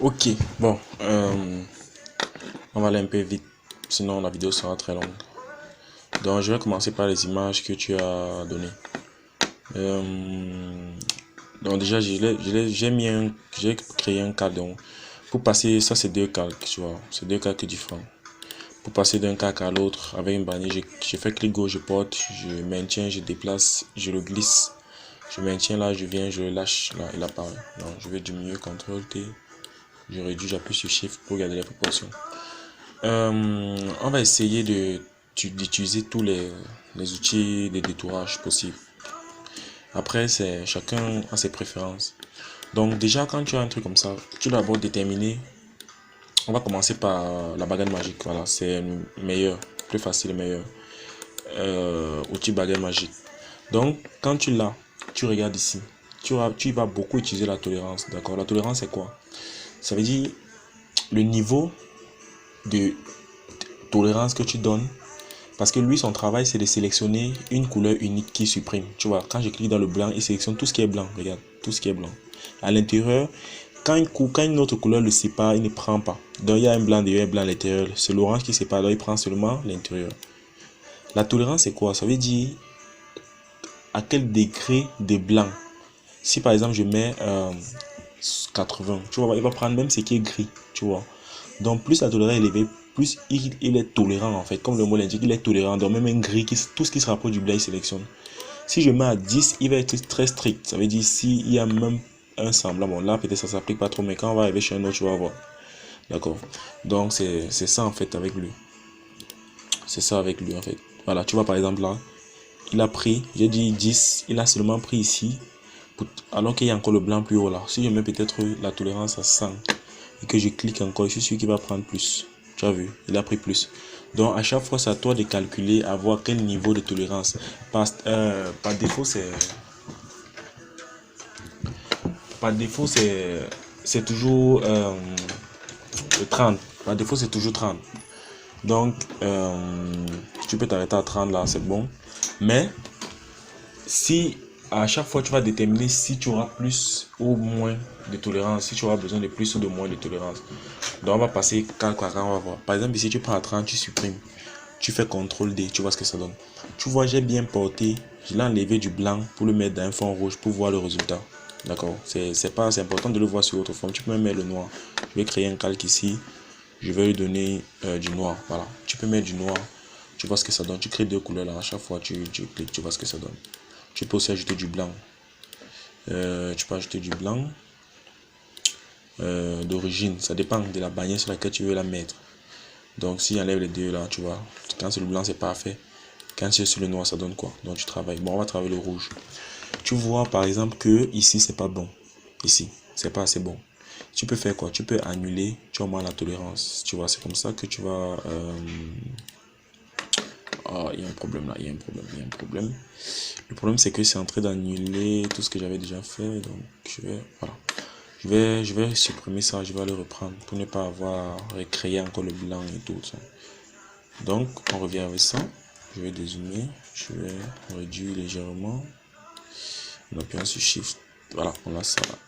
Ok, bon, on va aller un peu vite, sinon la vidéo sera très longue. Donc, je vais commencer par les images que tu as données. Euh, donc déjà, j'ai créé un calque. Donc, pour passer, ça c'est deux calques, tu vois, c'est deux calques différents. Pour passer d'un calque à l'autre avec une bannière, je fais clic gauche, je porte, je maintiens, je déplace, je le glisse. Je maintiens là, je viens, je le lâche, là, il apparaît. Donc, je vais diminuer, CTRL T, je réduis, j'appuie sur Shift pour garder les proportions. On va essayer d'utiliser tous les outils de détourage possibles. Après, c'est chacun a ses préférences. Donc déjà, quand tu as un truc comme ça, tu dois d'abord déterminer. On va commencer par la baguette magique. Voilà, c'est le meilleur, plus facile, meilleur. Outil baguette magique. Donc, quand tu l'as, tu regardes ici. Tu vas beaucoup utiliser la tolérance. D'accord? La tolérance, c'est quoi? Ça veut dire le niveau de tolérance que tu donnes. Parce que lui, son travail, c'est de sélectionner une couleur unique qui supprime. Tu vois, quand je clique dans le blanc, il sélectionne tout ce qui est blanc. Regarde, tout ce qui est blanc. À l'intérieur, quand une autre couleur le sépare, il ne prend pas. Donc, il y a un blanc derrière, un blanc à l'intérieur. C'est l'orange qui sépare, donc il prend seulement l'intérieur. La tolérance, c'est quoi? Ça veut dire à quel degré de blanc. Si par exemple, je mets 80, tu vois, il va prendre même ce qui est gris, tu vois. Donc, plus la tolérance est élevée, plus il est tolérant en fait. Comme le mot l'indique, il est tolérant. Donc, même un gris, tout ce qui se rapproche du blanc, il sélectionne. Si je mets à 10, il va être très strict. Ça veut dire s'il y a même un semblant, bon là peut-être ça s'applique pas trop, mais quand on va arriver chez un autre, tu vas voir. D'accord. Donc, c'est ça en fait avec lui. C'est ça avec lui en fait. Voilà, tu vois par exemple là, il a pris, j'ai dit 10, il a seulement pris ici, alors qu'il y a encore le blanc plus haut là. Si je mets peut-être la tolérance à 100 et que je clique encore, je suis sûr qu'il va prendre plus. Tu as vu, il a pris plus. Donc à chaque fois, c'est à toi de calculer, à voir quel niveau de tolérance. Par défaut, c'est toujours 30. Par défaut, c'est toujours 30. Donc, tu peux t'arrêter à 30 là, c'est bon. Mais si à chaque fois tu vas déterminer si tu auras plus ou moins de tolérance, si tu auras besoin de plus ou de moins de tolérance. Donc on va passer calque à calque, on va voir. Par exemple, si tu prends à 30, tu supprimes. Tu fais CTRL D, tu vois ce que ça donne. Tu vois, j'ai bien porté, je l'ai enlevé du blanc pour le mettre dans un fond rouge pour voir le résultat. D'accord, c'est important de le voir sur autre forme. Tu peux même mettre le noir. Je vais créer un calque ici. Je vais lui donner du noir. Voilà, tu peux mettre du noir. Tu vois ce que ça donne. Tu crées deux couleurs là. À chaque fois, tu cliques, tu vois ce que ça donne. Tu peux aussi ajouter du blanc. Tu peux ajouter du blanc d'origine. Ça dépend de la bannière sur laquelle tu veux la mettre. Donc, si j'enlève les deux là, tu vois, quand c'est le blanc, c'est parfait. Quand c'est sur le noir, ça donne quoi? Donc, tu travailles. Bon, on va travailler le rouge. Tu vois, par exemple, que ici, c'est pas bon. Ici, c'est pas assez bon. Tu peux faire quoi? Tu peux annuler, tu augmentes la tolérance. Tu vois, c'est comme ça que tu vas. Ah, il y a un problème là, il y a un problème, il y a un problème. Le problème, c'est que c'est en train d'annuler tout ce que j'avais déjà fait. Donc, voilà. Je vais supprimer ça, je vais le reprendre pour ne pas avoir recréé encore le blanc et tout ça. Donc, on revient avec ça. Je vais dézoomer, je vais réduire légèrement en appuyant sur Shift. Voilà, on a ça là.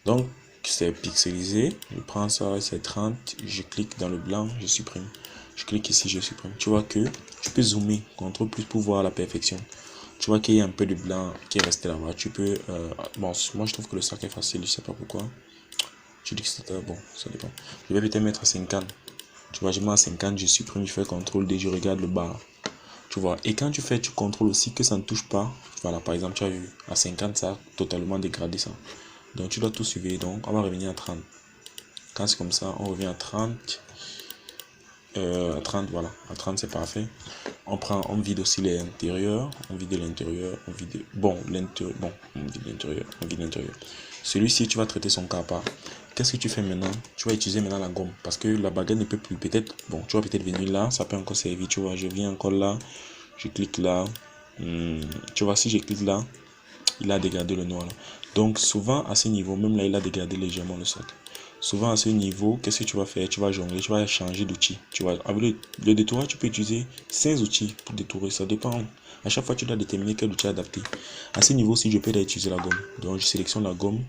Donc, c'est pixelisé. Je prends ça, c'est 30. Je clique dans le blanc, je supprime. Je clique ici, je supprime. Tu vois que tu peux zoomer, CTRL plus pour voir la perfection. Tu vois qu'il y a un peu de blanc qui est resté là-bas. Tu peux. Bon, moi je trouve que le sac est facile, je sais pas pourquoi. Tu dis que c'était bon, ça dépend. Je vais peut-être mettre à 50. Tu vois, je mets à 50, je supprime, je fais CTRL D, je regarde le bas. Tu vois, et quand tu fais, tu contrôles aussi que ça ne touche pas. Voilà, par exemple, tu as vu, à 50, ça a totalement dégradé ça. Donc, tu dois tout suivre. Donc, on va revenir à 30. Quand c'est comme ça, on revient à 30. À 30, voilà. À 30, c'est parfait. On vide aussi l'intérieur. On vide l'intérieur. On vide. Bon, l'intérieur. Bon, on vide l'intérieur. On vide l'intérieur. Celui-ci, tu vas traiter son cas à part. Qu'est-ce que tu fais maintenant? Tu vas utiliser maintenant la gomme. Parce que la baguette ne peut plus. Peut-être. Bon, tu vas peut-être venir là. Ça peut encore servir. Tu vois, je viens encore là. Je clique là. Tu vois, si je clique là, il a dégradé le noir là. Donc, souvent à ce niveau, même là, il a dégradé légèrement le sac. Souvent à ce niveau, qu'est-ce que tu vas faire? Tu vas jongler, tu vas changer d'outil. Tu vois, avec le détourage, tu peux utiliser 16 outils pour détourer. Ça dépend. À chaque fois, tu dois déterminer quel outil adapter. À ce niveau, si je peux utiliser la gomme. Donc, je sélectionne la gomme.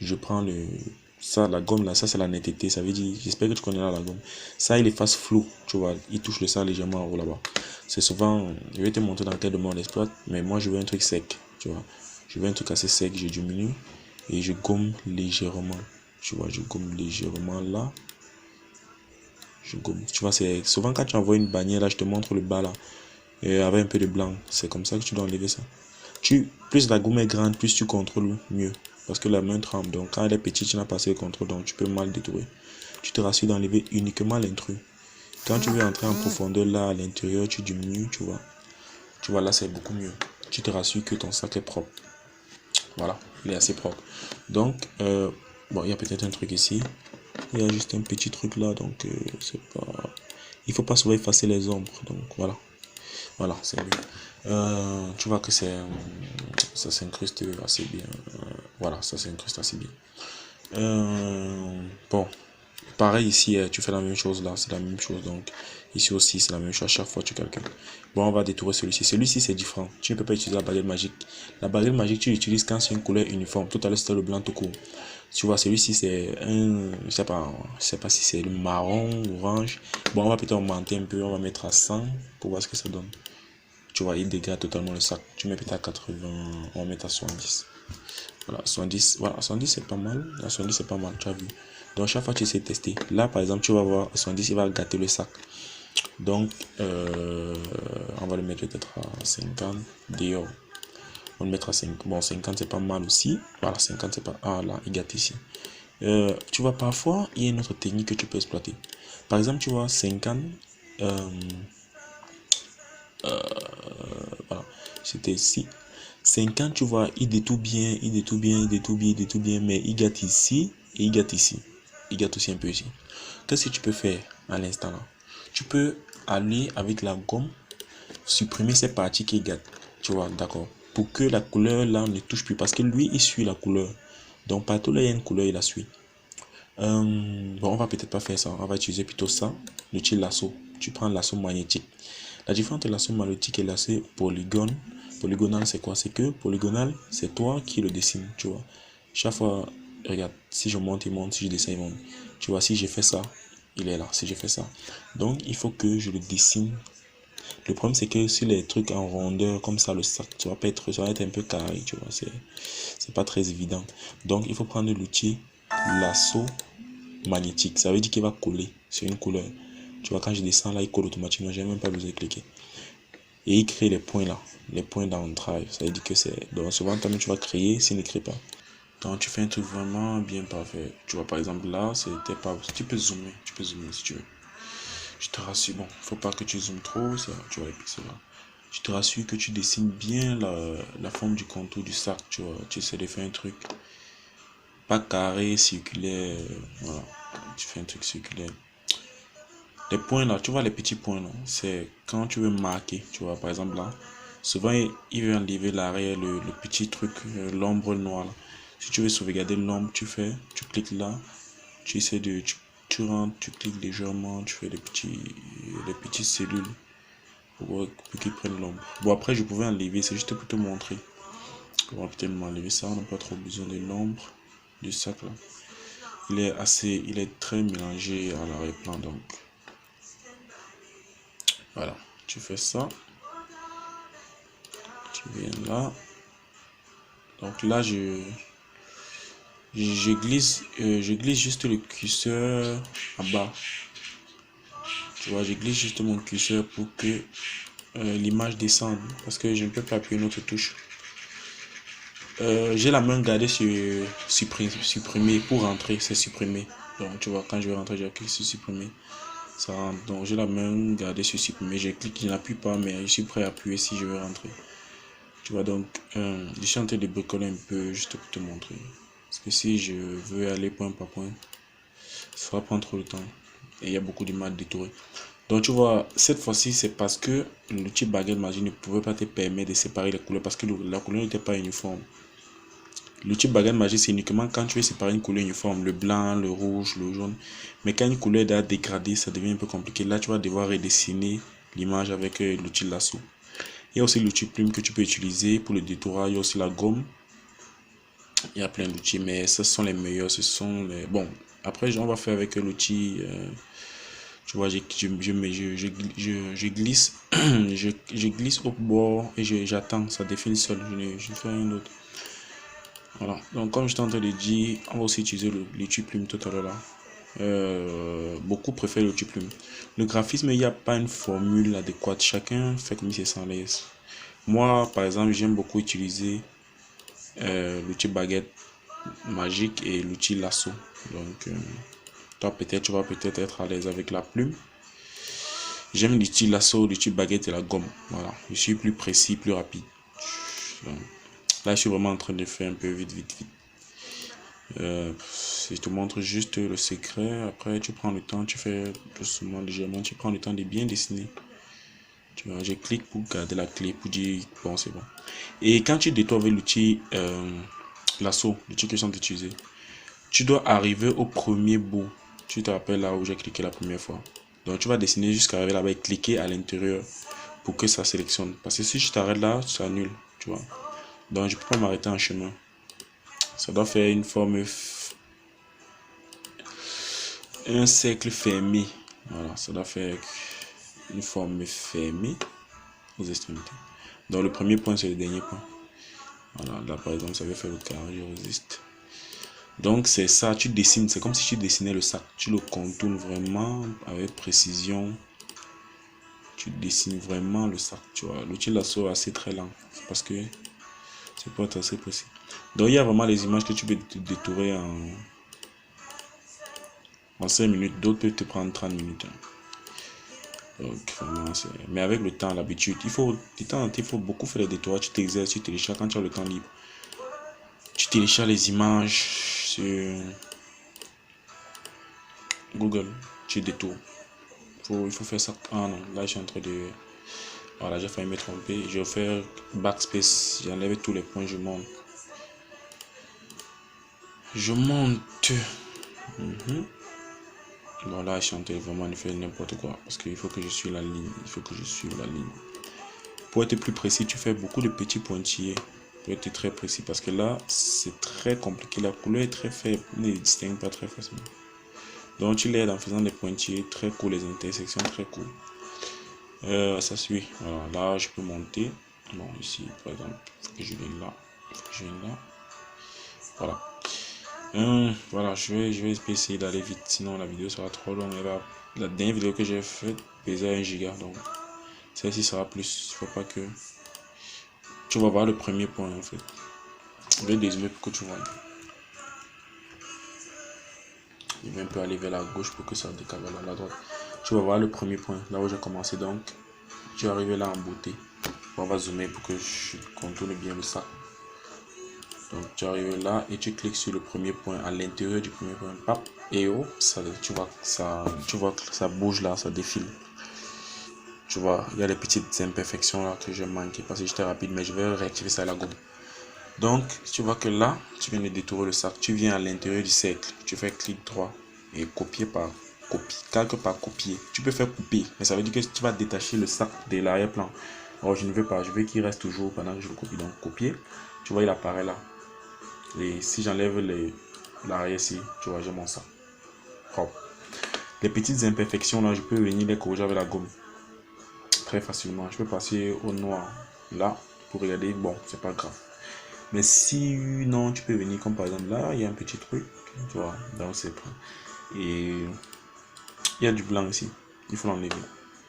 je prends ça, la gomme là, ça c'est la netteté, ça veut dire, j'espère que tu connais là, la gomme. Ça, il efface flou, tu vois, il touche le ça légèrement en haut là-bas. C'est souvent, je vais te montrer dans quel domaine on exploite, mais moi je veux un truc sec, tu vois. Je veux un truc assez sec, je diminue et je gomme légèrement, tu vois, je gomme légèrement là. Je gomme, tu vois, c'est souvent quand tu envoies une bannière là, je te montre le bas là, avec un peu de blanc, c'est comme ça que tu dois enlever ça. Plus la gomme est grande, plus tu contrôles mieux. Parce que la main tremble. Donc quand elle est petite, tu n'as pas assez de contrôle. Donc tu peux mal détourer. Tu te rassures d'enlever uniquement l'intrus. Quand tu veux entrer en profondeur là à l'intérieur, tu diminues, tu vois. Tu vois là, c'est beaucoup mieux. Tu te rassures que ton sac est propre. Voilà, il est assez propre. Donc, bon, il y a peut-être un truc ici. Il y a juste un petit truc là. Donc, c'est pas... Il faut pas souvent effacer les ombres. Donc, voilà. Voilà, c'est mieux. Tu vois que ça s'incruste assez bien. Voilà, ça s'incruste assez bien. Bon, pareil ici, tu fais la même chose là, c'est la même chose. Donc, ici aussi, c'est la même chose. À chaque fois, tu calcules. Bon, on va détourer celui-ci. Celui-ci, c'est différent. Tu ne peux pas utiliser la baguette magique. La baguette magique, tu l'utilises quand c'est une couleur uniforme. Tout à l'heure, c'était le blanc tout court. Tu vois, celui-ci, c'est un. Je sais pas si c'est le marron, orange. Bon, on va peut-être augmenter un peu. On va mettre à 100 pour voir ce que ça donne. Tu vois, il dégrade totalement le sac. Tu mets peut-être à 80, on va mettre à 70. Voilà, 70, voilà, 70 c'est pas mal. À 70 c'est pas mal, tu as vu. Donc chaque fois tu essaies de tester. Là par exemple, tu vas voir 70, il va gâter le sac. Donc on va le mettre peut-être à 50 dehors. On le mettra à 5. Bon, 50 c'est pas mal aussi. Voilà, 50 c'est pas. Ah là, il gâte ici. Tu vois, parfois, il y a une autre technique que tu peux exploiter. Par exemple, tu vois, 50. Voilà, c'était ici. 50, tu vois, il détourne bien, il détourne bien, il détourne bien, il détourne bien, mais il gâte ici et il gâte ici. Il gâte aussi un peu ici. Qu'est-ce que tu peux faire à l'instant là? Tu peux aller avec la gomme, supprimer ces parties qui gâtent. Tu vois, d'accord. Pour que la couleur là ne touche plus. Parce que lui, il suit la couleur. Donc partout là, il y a une couleur, il la suit. Bon, on va peut-être pas faire ça. On va utiliser plutôt ça. L'outil lasso. Tu prends lasso magnétique. La différence entre lasso magnétique et lasso polygonal, c'est quoi? C'est que polygonal, c'est toi qui le dessine, tu vois. Chaque fois, regarde, si je monte, il monte, si je dessine, il monte. Tu vois, si j'ai fait ça, il est là, si je fais ça. Donc, il faut que je le dessine. Le problème, c'est que si les trucs en rondeur, comme ça, le sac, ça va être un peu carré, tu vois, c'est pas très évident. Donc, il faut prendre l'outil lasso magnétique. Ça veut dire qu'il va coller sur une couleur. Tu vois, quand je descends là, il colle automatiquement, j'ai même pas besoin de cliquer. Et il crée les points là, les points d'entraille. Ça veut dire que c'est. Donc souvent, toi tu vas créer s'il ne crée pas. Donc tu fais un truc vraiment bien parfait. Tu vois, par exemple là, c'était pas. Tu peux zoomer si tu veux. Je te rassure, bon, faut pas que tu zoomes trop, ça, tu vois, c'est là. Je te rassure que tu dessines bien la forme du contour du sac, tu vois. Tu essaies de faire un truc pas carré, circulaire, voilà. Tu fais un truc circulaire. Les points là, tu vois les petits points là, c'est quand tu veux marquer, tu vois, par exemple là, souvent il veut enlever l'arrière, le petit truc, l'ombre noire là. Si tu veux sauvegarder l'ombre, tu cliques là, tu essaies de, tu rentres, tu cliques légèrement, tu fais les petites cellules pour qu'ils prennent l'ombre. Bon après je pouvais enlever, c'est juste pour te montrer. On va peut-être m'enlever ça, on n'a pas trop besoin de l'ombre du sac là. Il est très mélangé à l'arrière-plan donc. Voilà, tu fais ça. Tu viens là. Donc là, je glisse juste le curseur en bas. Tu vois, je glisse juste mon curseur pour que l'image descende. Parce que je ne peux pas appuyer une autre touche. J'ai la main gardée sur supprimer. Pour rentrer, c'est supprimer. Donc tu vois, quand je vais rentrer, je clique sur supprimer. Ça rentre. Donc j'ai la main gardée sur supprimer. Je clique, je n'appuie pas, mais je suis prêt à appuyer si je veux rentrer. Tu vois, donc je suis en train de bricoler un peu juste pour te montrer. Parce que si je veux aller point par point, ça va prendre trop de temps. Et il y a beaucoup de mal détouré. Donc tu vois, cette fois-ci, c'est parce que l'outil baguette magique ne pouvait pas te permettre de séparer les couleurs parce que la couleur n'était pas uniforme. L'outil baguette magique, c'est uniquement quand tu veux séparer une couleur uniforme, le blanc, le rouge, le jaune. Mais quand une couleur est dégradée, ça devient un peu compliqué. Là, tu vas devoir redessiner l'image avec l'outil lasso. Il y a aussi l'outil plume que tu peux utiliser pour le détourage. Il y a aussi la gomme. Il y a plein d'outils, mais ce sont les meilleurs. Ce sont les... Bon, après, on va faire avec l'outil. Tu vois, je glisse, je glisse au bord et j'attends. Ça défile seul. Je fais rien d'autre. Voilà. Donc, comme je t'ai en train de dire, on va aussi utiliser l'outil plume tout à l'heure là. Beaucoup préfèrent l'outil plume. Le graphisme, il n'y a pas une formule adéquate. Chacun fait comme il se sent à l'aise. Moi, par exemple, j'aime beaucoup utiliser l'outil baguette magique et l'outil lasso. Donc, toi, peut-être, tu vas peut-être être à l'aise avec la plume. J'aime l'outil lasso, l'outil baguette et la gomme. Voilà. Je suis plus précis, plus rapide. Donc, là, je suis vraiment en train de faire un peu vite. Je te montre juste le secret. Après, tu prends le temps, tu fais doucement, légèrement. Tu prends le temps de bien dessiner. Tu vois, je clique pour garder la clé, pour dire bon, c'est bon. Et quand tu détournes avec l'outil lasso, l'outil que je suis d'utiliser, tu dois arriver au premier bout. Tu te rappelles là où j'ai cliqué la première fois. Donc, tu vas dessiner jusqu'à arriver là-bas et cliquer à l'intérieur pour que ça sélectionne. Parce que si je t'arrête là, ça annule. Tu vois. Donc, je peux pas m'arrêter en chemin. Ça doit faire une forme, un cercle fermé. Voilà, ça doit faire une forme fermée aux extrémités. Donc, le premier point, c'est le dernier point. Voilà, là par exemple, ça veut faire le carré, je résiste. Donc, c'est ça, tu dessines, c'est comme si tu dessinais le sac. Tu le contournes vraiment avec précision. Tu dessines vraiment le sac, tu vois. L'outil lasso est assez très lent, parce que c'est pas assez précis. Donc, il y a vraiment les images que tu peux te détourer en 5 minutes, d'autres peuvent te prendre 30 minutes. Donc, vraiment, mais avec le temps, l'habitude, il faut beaucoup faire les détours. Tu t'exerces, tu télécharges quand tu as le temps libre. Tu télécharges les images sur Google, tu détours. Il faut faire ça. Ah non, là je suis en train de. Voilà, j'ai failli me tromper. Je vais faire backspace, j'enlève tous les points, je monte. Je monte. Bon, là je suis en train de vraiment de faire n'importe quoi. Parce qu'il faut que je suive la ligne. Il faut que je suive la ligne. Pour être plus précis, tu fais beaucoup de petits pointillés. Pour être très précis. Parce que là, c'est très compliqué. La couleur est très faible. On ne les distingue pas très facilement. Donc tu l'aides en faisant des pointillés très courts, les intersections très courtes. Ça suit. Voilà, là je peux monter. Bon, ici par exemple, il faut que je vienne là. Il faut que je vienne là. Voilà. Voilà, je vais essayer d'aller vite, sinon la vidéo sera trop longue. La dernière vidéo que j'ai faite pesait 1 giga, donc celle-ci sera plus. Il faut pas que. Tu vas voir le premier point en fait. Je vais dézoomer pour que tu vois. Je vais un peu aller vers la gauche pour que ça décale vers la droite. Tu vas voir le premier point, là où j'ai commencé. Donc, tu es arrivé là en beauté. On va zoomer pour que je contourne bien le sac. Donc, tu arrives là et tu cliques sur le premier point, à l'intérieur du premier point. Pap, et oh, tu vois que ça bouge là, ça défile. Tu vois, il y a les petites imperfections là que j'ai manqué parce que j'étais rapide, mais je vais réactiver ça à la gomme. Donc, tu vois que là, tu viens de détourer le sac. Tu viens à l'intérieur du cercle. Tu fais clic droit et copier par copie. Calque par copier. Tu peux faire couper, mais ça veut dire que tu vas détacher le sac de l'arrière-plan. Alors, je ne veux pas. Je veux qu'il reste toujours pendant que je le copie. Donc, copier. Tu vois, il apparaît là. Et si j'enlève l'arrière-ci, tu vois, j'ai mon sac. Hop. Les petites imperfections là, je peux venir les corriger avec la gomme. Très facilement. Je peux passer au noir là pour regarder. Bon, c'est pas grave. Mais si non, tu peux venir comme par exemple là, il y a un petit truc, tu vois, donc c'est pas. Et il y a du blanc ici, il faut l'enlever.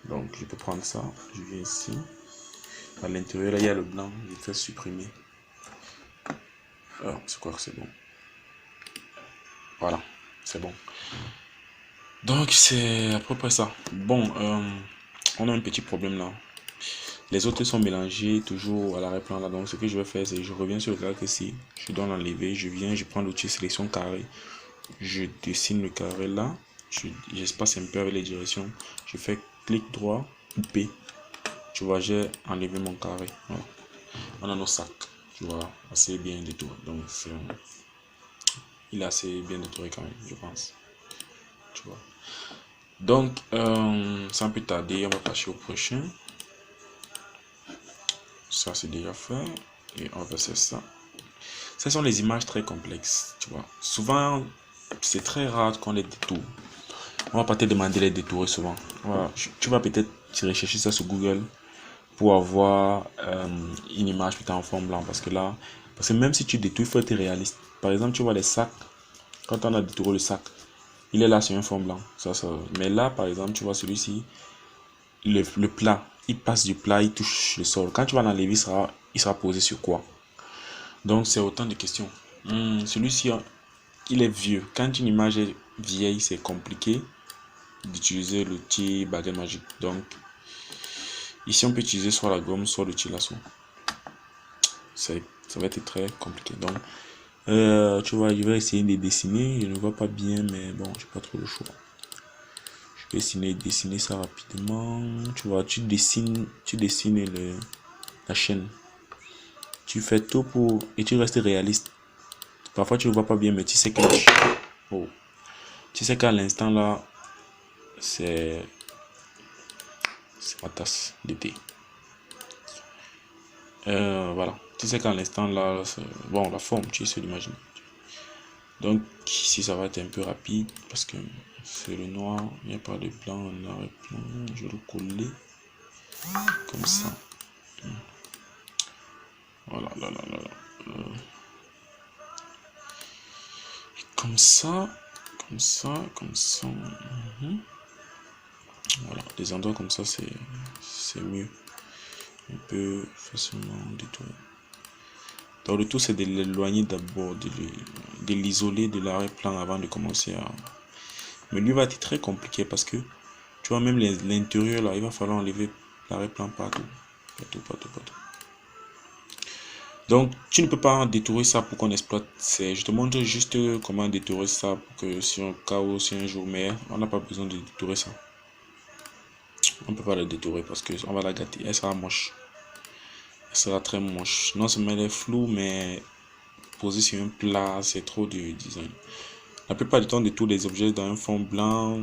Donc je peux prendre ça, je viens ici. À l'intérieur, là, il y a le blanc, je fais supprimer. Alors, c'est quoi que c'est bon. Voilà, c'est bon. Donc c'est à peu près ça. Bon, on a un petit problème là. Les autres sont mélangés toujours à l'arrière-plan là. Donc ce que je vais faire, c'est que je reviens sur le calque ici. Je dois l'enlever. Je viens, je prends l'outil sélection carré. Je dessine le carré là. J'espace un peu avec les directions. Je fais clic droit, couper. Tu vois, j'ai enlevé mon carré. Voilà. On a nos sacs. Tu vois, assez bien détouré. Donc il est assez bien détouré quand même, je pense. Tu vois. Donc, sans plus tarder, on va passer au prochain. Ça, c'est déjà fait. Et on va faire ça. Ce sont les images très complexes, tu vois. Souvent, c'est très rare qu'on les détourne. On va pas te demander les détourer souvent. Voilà. Tu vas peut-être rechercher ça sur Google pour avoir une image plutôt en fond blanc. Parce que même si tu détournes, il faut être réaliste. Par exemple, tu vois les sacs. Quand on a détouré le sac, il est là sur un fond blanc. Mais là, par exemple, tu vois celui-ci, le plat, il passe du plat, il touche le sol. Quand tu vas l'enlever, il sera posé sur quoi? Donc, c'est autant de questions. Celui-ci, il est vieux. Quand une image est vieille, c'est compliqué d'utiliser l'outil baguette magique. Donc, ici, on peut utiliser soit la gomme, soit l'outil lasso. Ça va être très compliqué. Donc, tu vois, je vais essayer de dessiner. Je ne vois pas bien, mais bon, j'ai pas trop le choix. Je vais dessiner ça rapidement. Tu vois, tu dessines la chaîne. Tu fais tout et tu restes réaliste. Parfois, tu ne vois pas bien, mais tu sais que tu sais qu'à l'instant là, c'est ma tasse de thé. Voilà. Tu sais qu'à l'instant là, bon, la forme, tu sais l'imaginer. Donc, ici, ça va être un peu rapide parce que c'est le noir, il n'y a pas de blanc, on arrière-plan. Je vais le coller comme ça. Voilà, là. Comme ça. Voilà, des endroits comme ça, c'est mieux. On peut facilement détourner. Donc le tout, c'est de l'éloigner d'abord, de l'isoler de l'arrière-plan avant de commencer à... Mais lui va être très compliqué parce que, tu vois, même l'intérieur, là, il va falloir enlever l'arrière-plan partout. Partout. Donc, tu ne peux pas détourer ça pour qu'on exploite. Je te montre juste comment détourer ça pour que si un cas ou si un jour, mais on n'a pas besoin de détourer ça. On peut pas la détourer parce que on va la gâter. Elle sera moche. Elle sera très moche. Non seulement elle est floue, mais posée sur un plat, c'est trop du design. La plupart du temps, de tous les objets dans un fond blanc,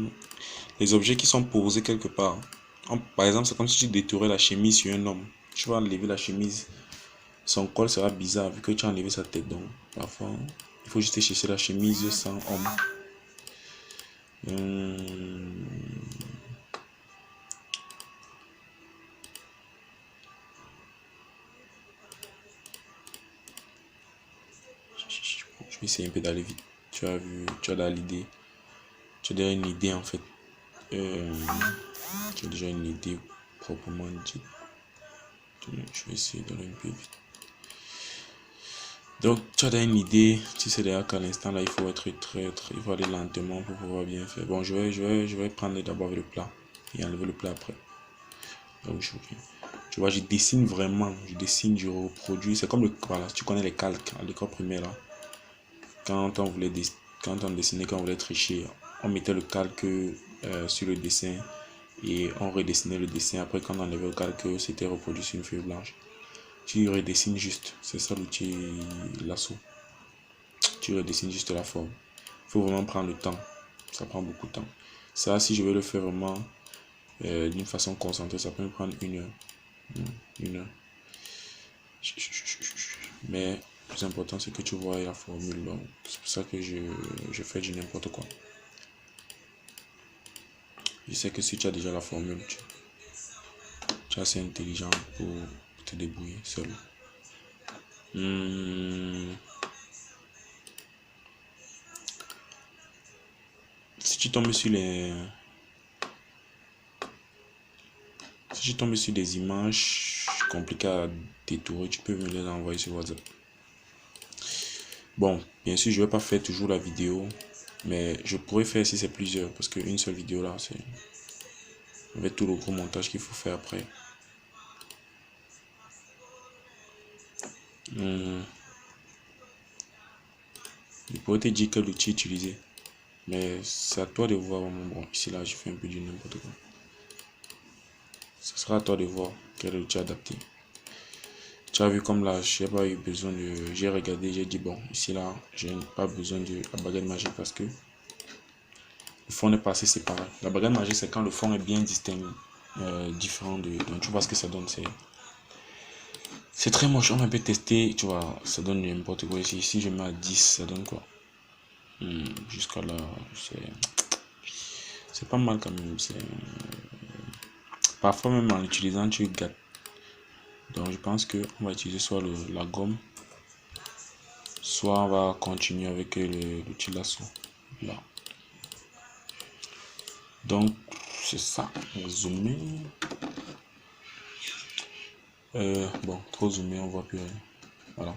les objets qui sont posés quelque part. Par exemple, c'est comme si tu détourais la chemise sur un homme. Tu vas enlever la chemise. Son col sera bizarre vu que tu as enlevé sa tête. Donc, parfois, il faut juste chercher la chemise sans homme. Je vais essayer un peu d'aller vite. Tu as vu, tu as là l'idée. Tu as déjà une idée en fait. Tu as déjà une idée proprement dite. Je vais essayer d'aller un peu vite. Donc, tu as déjà une idée. Tu sais déjà qu'à l'instant là, il faut être il faut aller lentement pour pouvoir bien faire. Bon, je vais prendre d'abord le plat et enlever le plat après. Donc, tu vois, je dessine vraiment. Je reproduis. C'est comme voilà, tu connais les calques à l'école primaire là. Quand on dessinait, quand on voulait tricher, on mettait le calque sur le dessin et on redessinait le dessin. Après, quand on enlevait le calque, c'était reproduit sur une feuille blanche. Tu redessines juste. C'est ça l'outil lasso. Tu redessines juste la forme. Il faut vraiment prendre le temps. Ça prend beaucoup de temps. Ça, si je veux le faire vraiment d'une façon concentrée, ça peut me prendre 1 heure. 1 heure. Mais le plus important, c'est que tu vois la formule. C'est pour ça que je fais du n'importe quoi. Je sais que si tu as déjà la formule, tu es assez intelligent pour te débrouiller seul. Si tu tombes sur des images compliquées à détourer, tu peux me les envoyer sur WhatsApp. Bon, bien sûr, je vais pas faire toujours la vidéo, mais je pourrais faire si c'est plusieurs, parce qu'une seule vidéo là, c'est avec tout le gros montage qu'il faut faire après. Je pourrais te dire quel outil utiliser, mais c'est à toi de voir. Bon, ici là, je fais un peu du n'importe quoi. Ce sera à toi de voir quel outil adapté. Tu as vu comme là, j'ai pas eu besoin de... J'ai regardé, j'ai dit bon, ici là, j'ai pas besoin de la baguette magique parce que le fond n'est pas assez séparé. La baguette magique, c'est quand le fond est bien distinct, différent de... Donc tu vois ce que ça donne, C'est très moche, on va un peu tester, tu vois, ça donne n'importe quoi ici. Si je mets à 10, ça donne quoi? Jusqu'à là, c'est pas mal quand même. Parfois même en l'utilisant, tu gâtes. Donc je pense que on va utiliser soit la gomme, soit on va continuer avec l'outil lasso. Là. Donc c'est ça, on va zoomer. Bon, trop zoomé, on voit plus rien. Voilà.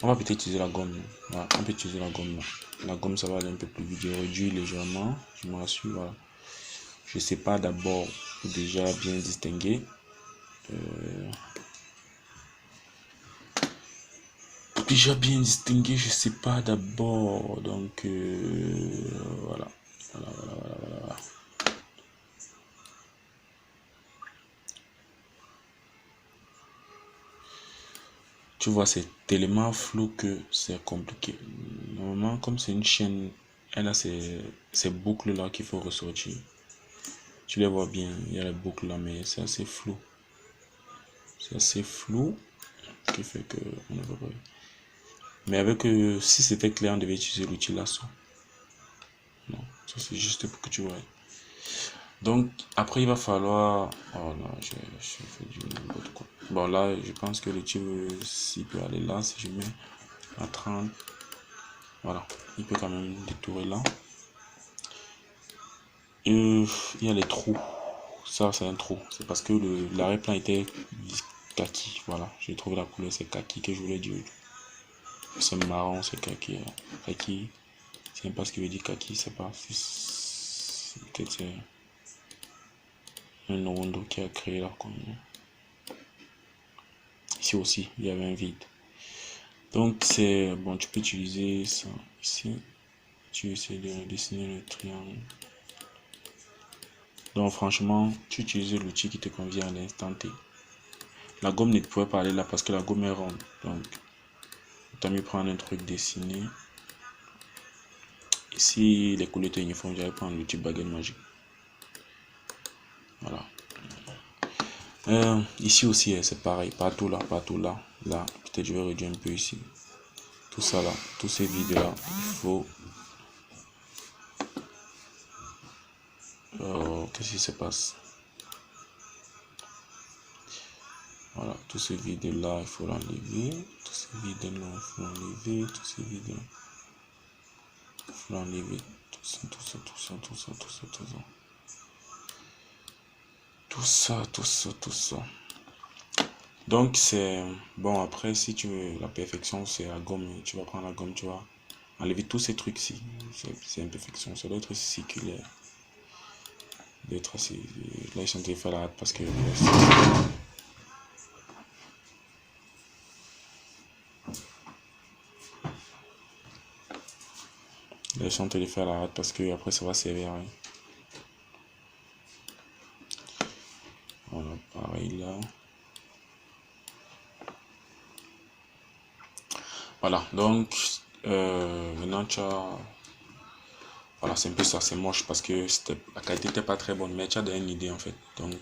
On va peut-être utiliser la gomme. Voilà, on peut utiliser la gomme là. La gomme, ça va aller un peu plus vite. Je réduis légèrement, je me rassure. Voilà. Je sais pas d'abord déjà bien distinguer. Déjà bien distinguer, je sais pas d'abord. Donc voilà. Voilà. Tu vois, c'est tellement flou que c'est compliqué. Normalement, comme c'est une chaîne, elle a ces boucles là qu'il faut ressortir. Tu les vois bien, il y a les boucles là, mais c'est assez flou. C'est assez flou, ce qui fait que on ne voit pas. Mais avec, si c'était clair, on devait utiliser l'outil lasso. Non, ça c'est juste pour que tu vois. Donc, après, il va falloir... Oh là, je fais du n'importe quoi. Bon, là, je pense que l'outil, s'il peut aller là, si je mets à 30, voilà, il peut quand même détourer là. Il y a les trous. Ça, c'est un trou. C'est parce que l'arrière-plan était kaki. Voilà, j'ai trouvé la couleur, c'est kaki que je voulais dire. C'est marron, c'est kaki. Kaki, je sais pas ce qu'il veut dire kaki, c'est pas. Peut-être c'est un rondo qui a créé là. Ici aussi, il y avait un vide. Donc, c'est bon, tu peux utiliser ça ici. Tu essaies de dessiner le triangle. Donc, franchement, tu utilises l'outil qui te convient à l'instant T. La gomme ne pourrait pas aller là parce que la gomme est ronde. Donc, tu as mieux prendre un truc dessiné. Ici, les couleurs étaient uniformes, j'allais prendre l'outil baguette magique. Voilà. Ici aussi, c'est pareil. Partout là, partout là. Là, peut-être je vais réduire un peu ici. Tout ça là, tous ces vides là, il faut... qu'est-ce qui se passe? Voilà, tous ces vides là, il faut l'enlever. Tous ces vides là, il faut l'enlever. Tous ces vides là, il faut l'enlever. Tout ça. Tout ça. Donc c'est bon. Après, si tu veux la perfection, c'est la gomme. Tu vas prendre la gomme, tu vas enlever tous ces trucs ci. C'est imperfection. Ça doit être circulaire. D'être assez. Là, je suis en train de faire la hâte parce que là, je suis en train de faire la hâte parce que après ça va servir à rien. Voilà, pareil là. Voilà, donc maintenant tu as... Voilà, c'est un peu ça, c'est moche parce que la qualité n'était pas très bonne, mais tu as donné une idée en fait. Donc,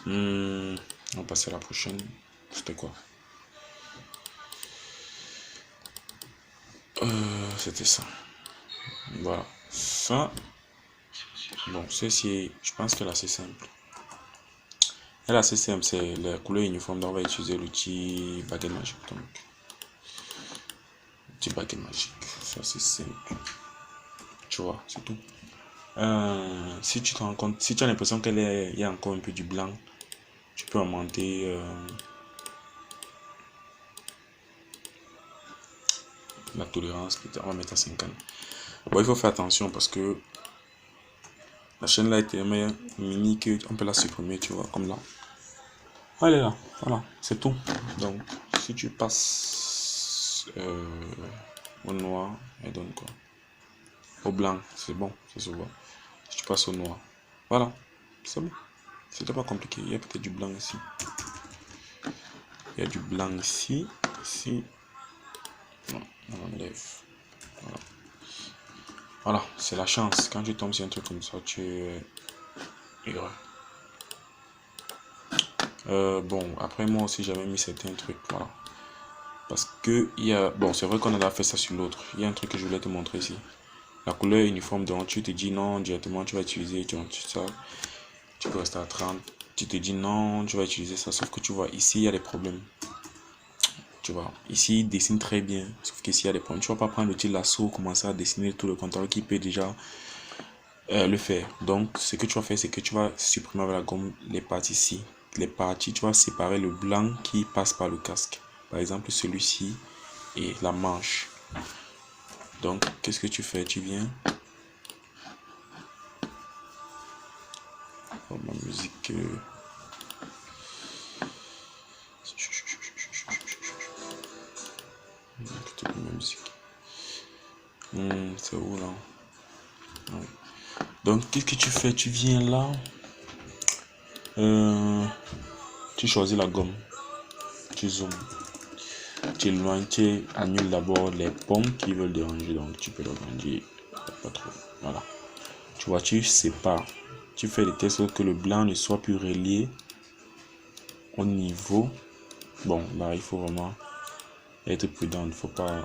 on va passer à la prochaine. C'était quoi? C'était ça. Voilà, ça. Bon, ceci, je pense qu'elle est assez simple. Elle est assez simple, c'est la couleur uniforme, donc on va utiliser l'outil baguette magique. Donc, l'outil baguette magique, ça c'est simple. Tu vois, c'est tout. Si tu te rends compte, si tu as l'impression qu'il y a encore un peu du blanc, tu peux augmenter la tolérance. On va mettre à 50. Bon, il faut faire attention parce que la chaîne là est tellement mini qu'on peut la supprimer, tu vois, comme là. Elle est là, voilà, c'est tout. Donc, si tu passes au noir, elle donne quoi? Au blanc, c'est bon, ça se voit. Si tu passes au noir, voilà, c'est bon. C'était pas compliqué. Il y a peut-être du blanc ici. Il y a du blanc ici. Ici. Non, on enlève. Voilà. Voilà, c'est la chance. Quand tu tombes sur un truc comme ça, tu es heureux. Bon, après moi aussi j'avais mis certains trucs, voilà. Parce que il y a, bon, c'est vrai qu'on a fait ça sur l'autre. Il y a un truc que je voulais te montrer ici. La couleur uniforme, donc tu te dis non, directement tu vas utiliser ça. Tu peux rester à 30. Tu te dis non, tu vas utiliser ça. Sauf que tu vois, ici il y a des problèmes. Tu vois, ici il dessine très bien. Sauf qu'ici il y a des problèmes. Tu vas pas prendre l'outil lasso, commencer à dessiner tout le contrôle qui peut déjà le faire. Donc, ce que tu vas faire, c'est que tu vas supprimer avec la gomme les parties ici. Les parties, tu vas séparer le blanc qui passe par le casque. Par exemple, celui-ci et la manche. Donc, qu'est-ce que tu fais? Tu viens. Oh, ma musique. Ma musique. C'est où là? Ouais. Donc, qu'est-ce que tu fais? Tu viens là. Tu choisis la gomme. Tu zoomes. Tu éloignes, tu annules d'abord les pommes qui veulent déranger. Donc, tu peux l'agrandir. Pas trop. Voilà. Tu vois, tu sépares. Tu fais les tests que le blanc ne soit plus relié au niveau. Bon, là, il faut vraiment être prudent. Il ne faut pas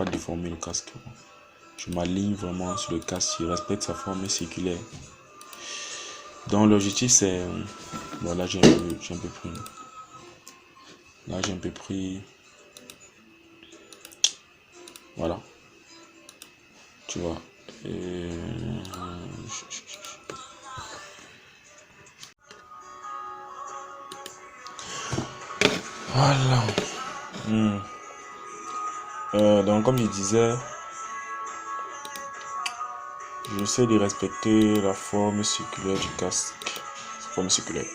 déformer le casque. Je m'aligne vraiment sur le casque. Je respecte sa forme circulaire. Donc, l'objectif, c'est... Bon, là, j'ai un peu pris... Là, j'ai un peu pris... Voilà. Tu vois. Voilà. Donc, comme je disais, j'essaie de respecter la forme circulaire du casque. Forme circulaire.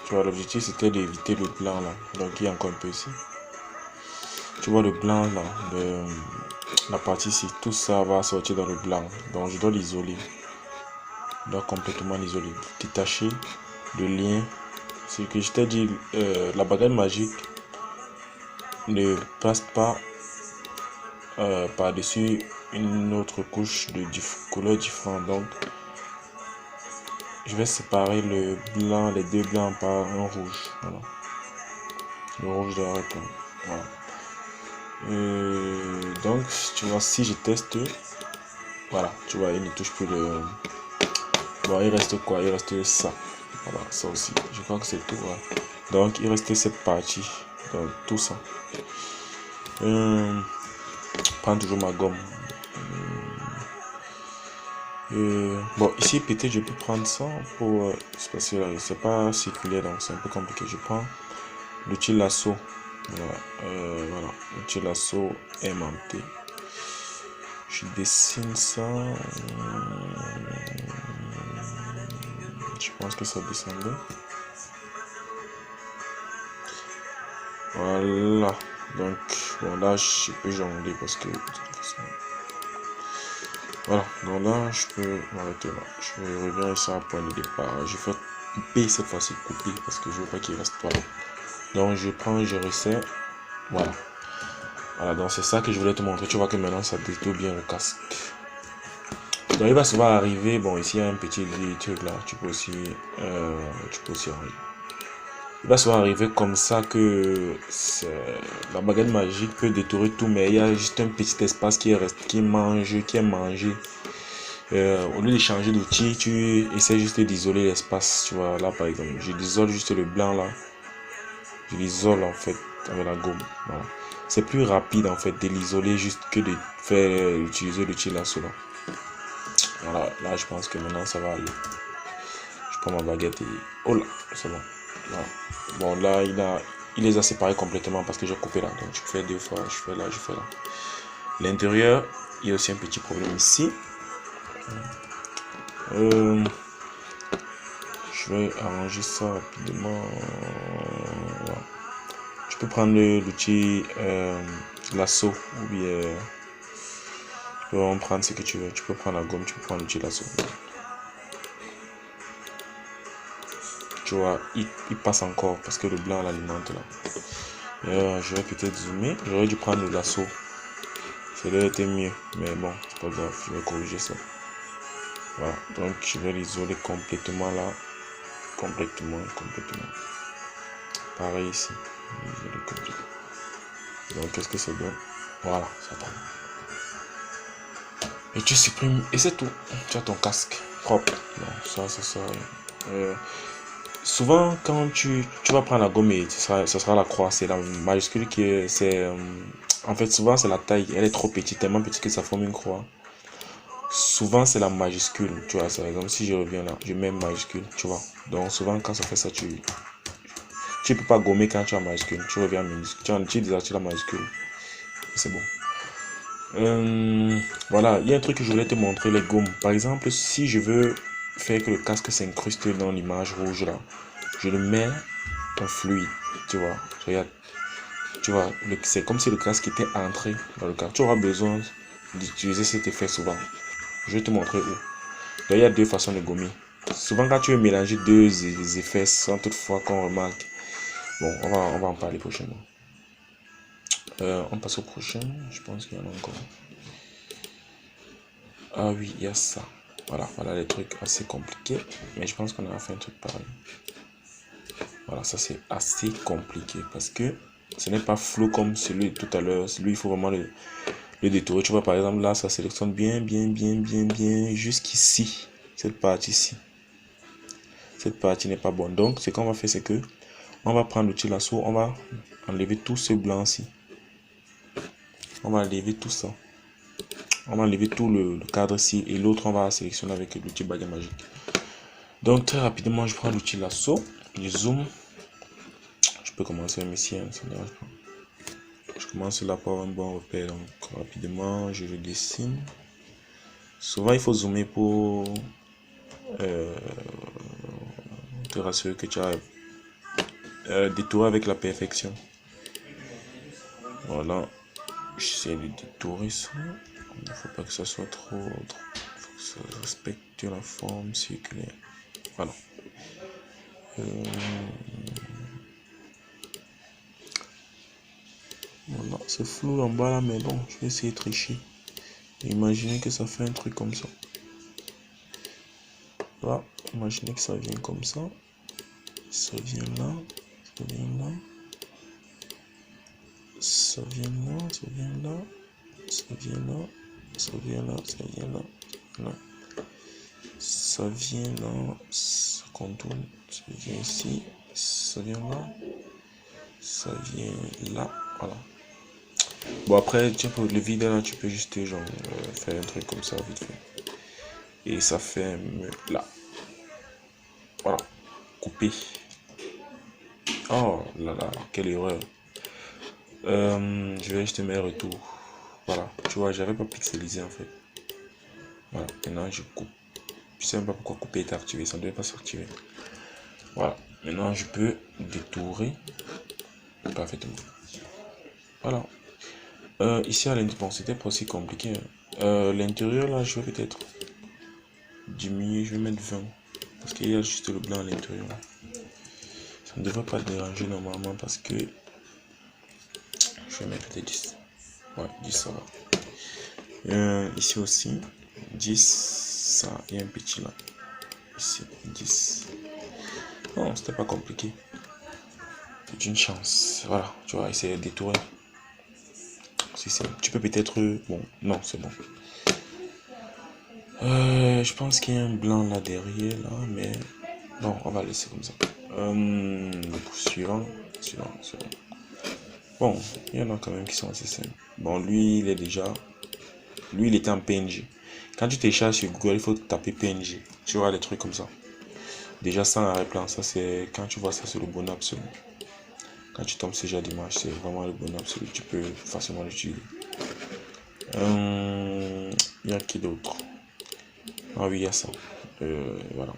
Tu vois, l'objectif c'était d'éviter le blanc là. Donc, il y a encore un peu ici. Tu vois le blanc là, la partie ici, tout ça va sortir dans le blanc. Donc, je dois l'isoler. Je dois complètement l'isoler. Détacher le lien. C'est que je t'ai dit, la baguette magique ne passe pas par-dessus une autre couche de couleurs différentes. Donc, je vais séparer le blanc, les deux blancs par un rouge. Voilà. Le rouge de la réponse. Voilà. Donc, tu vois, si je teste, voilà, tu vois, il ne touche plus le... Bon, il reste quoi? Il reste ça. Voilà, ça aussi. Je crois que c'est tout. Voilà. Donc, il reste cette partie. Donc, tout ça. Prends toujours ma gomme. Bon, ici, peut-être je peux prendre ça pour... parce que c'est pas circulaire, donc c'est un peu compliqué. Je prends l'outil lasso. Voilà, l'outil lasso aimanté. Je dessine ça. Je pense que ça descendait. Voilà. Donc, bon, là, je peux jongler parce que... Voilà. Donc là, je peux m'arrêter là. Je reviens ici à point de départ. Je fais couper cette fois-ci. Couper parce que je veux pas qu'il reste pas là. Donc, je prends, je resserre. Voilà. Voilà, donc c'est ça que je voulais te montrer. Tu vois que maintenant, ça détourne bien le casque. Donc il va souvent arriver, bon ici il y a un petit truc là, tu peux aussi arranger. Il va souvent arriver comme ça que la baguette magique peut détruire tout, mais il y a juste un petit espace qui est mangé. Au lieu de changer d'outil, tu essaies juste d'isoler l'espace, tu vois, là par exemple, je l'isole juste le blanc là, je l'isole en fait avec la gomme, voilà. C'est plus rapide en fait de l'isoler juste que de faire utiliser l'outil lasso là. Voilà, là je pense que maintenant ça va aller. Je prends ma baguette et... Oh là, c'est bon. Voilà. Bon là, il les a séparés complètement parce que j'ai coupé là. Donc je fais deux fois, je fais là, je fais là. L'intérieur, il y a aussi un petit problème ici. Je vais arranger ça rapidement. Voilà. Tu peux prendre l'outil lasso ou bien... Tu peux en prendre ce que tu veux. Tu peux prendre la gomme, tu peux prendre l'outil lasso. Tu vois, il passe encore parce que le blanc l'alimente là. Je vais peut-être zoomer. J'aurais dû prendre le lasso. Ça aurait été mieux. Mais bon, c'est pas grave. Je vais corriger ça. Voilà, donc je vais l'isoler complètement là. Complètement. Pareil ici. Isoler complètement. Donc qu'est-ce que ça donne? Voilà, ça prend. Et tu supprimes, et c'est tout. Tu as ton casque propre. Non, ça sert à rien. Souvent, quand tu vas prendre la gomme, et ça sera la croix. C'est la majuscule qui est. En fait, souvent, c'est la taille. Elle est trop petite, tellement petite que ça forme une croix. Souvent, c'est la majuscule. Tu vois, par exemple, si je reviens là, je mets majuscule. Tu vois. Donc, souvent, quand ça fait ça, tu peux pas gommer quand tu as majuscule. Tu reviens minuscule. Tu désactives la majuscule. C'est bon. Voilà, il y a un truc que je voulais te montrer, les gommes. Par exemple, si je veux faire que le casque s'incruste dans l'image rouge là, je le mets en fluide, tu vois. Regarde, tu vois, c'est comme si le casque était entré dans le casque. Tu auras besoin d'utiliser cet effet souvent. Je vais te montrer où. Donc, il y a deux façons de gommer. Souvent, quand tu veux mélanger deux effets sans toutefois qu'on remarque. Bon, on va en parler prochainement. On passe au prochain. Je pense qu'il y en a encore. Ah oui, il y a ça. Voilà les trucs assez compliqués. Mais je pense qu'on a fait un truc pareil. Voilà, ça c'est assez compliqué parce que ce n'est pas flou comme celui de tout à l'heure. Celui, il faut vraiment le détourer. Tu vois, par exemple, là, ça sélectionne bien jusqu'ici. Cette partie-ci. Cette partie n'est pas bonne. Donc, ce qu'on va faire, c'est que on va prendre l'outil lasso, on va enlever tout ce blanc-ci. On va enlever tout ça. On va enlever tout le cadre-ci et l'autre, on va sélectionner avec l'outil baguette magique. Donc, très rapidement, je prends l'outil lasso, je zoom. Je peux commencer même ici, hein, ça ne dérange pas. Je commence là par un bon repère. Donc, rapidement, je le dessine. Souvent, il faut zoomer pour te rassurer que tu as détouré avec la perfection. Voilà. J'essaie de détourer ça. Il ne faut pas que ça soit trop. Il faut que ça respecte la forme circulaire. Voilà. Voilà, c'est flou en bas là, mais bon, je vais essayer de tricher. Imaginez que ça fait un truc comme ça. Là, imaginez que ça vient comme ça. Ça vient là, ça vient là. Ça vient là, ça vient là. Ça vient là, ça vient là, ça vient là, là. Ça vient là, ça contourne, ça vient ici, ça vient là, ça vient là, voilà. Bon après, tu peux le vide là, tu peux juste genre faire un truc comme ça vite fait. Et ça fait là. Voilà. Couper. Oh là là, quelle erreur. Je vais juste mettre retour. Voilà, tu vois, j'avais pas pixelisé en fait. Voilà, maintenant je coupe. Je sais même pas pourquoi couper est activé, ça ne devait pas s'activer. Voilà, maintenant je peux détourer parfaitement. Voilà. Ici à l'intérieur, bon, c'était pas aussi compliqué. L'intérieur là, je vais peut-être diminuer, je vais mettre 20. Parce qu'il y a juste le blanc à l'intérieur. Ça ne devrait pas déranger normalement parce que je vais mettre peut-être 10. Ouais, 10 ça va. Ici aussi, 10, ça, il y a un petit là. Ici, 10. Non, c'était pas compliqué. C'est une chance. Voilà, tu vas essayer de détourer. Si tu peux peut-être. Bon, non, c'est bon. Je pense qu'il y a un blanc là derrière, là, mais. Non, on va laisser comme ça. Suivant. Bon, il y en a quand même qui sont assez simples. Bon, lui, il est déjà. Lui, il était en PNG. Quand tu télécharges sur Google, il faut taper PNG. Tu vois, les trucs comme ça. Déjà, sans arrière-plan, ça c'est. Quand tu vois ça, c'est le bonheur absolu. Quand tu tombes ce genre d'image, c'est vraiment le bonheur absolu. Tu peux facilement l'utiliser. Il y a qui d'autre? Ah oui, il y a ça. Voilà.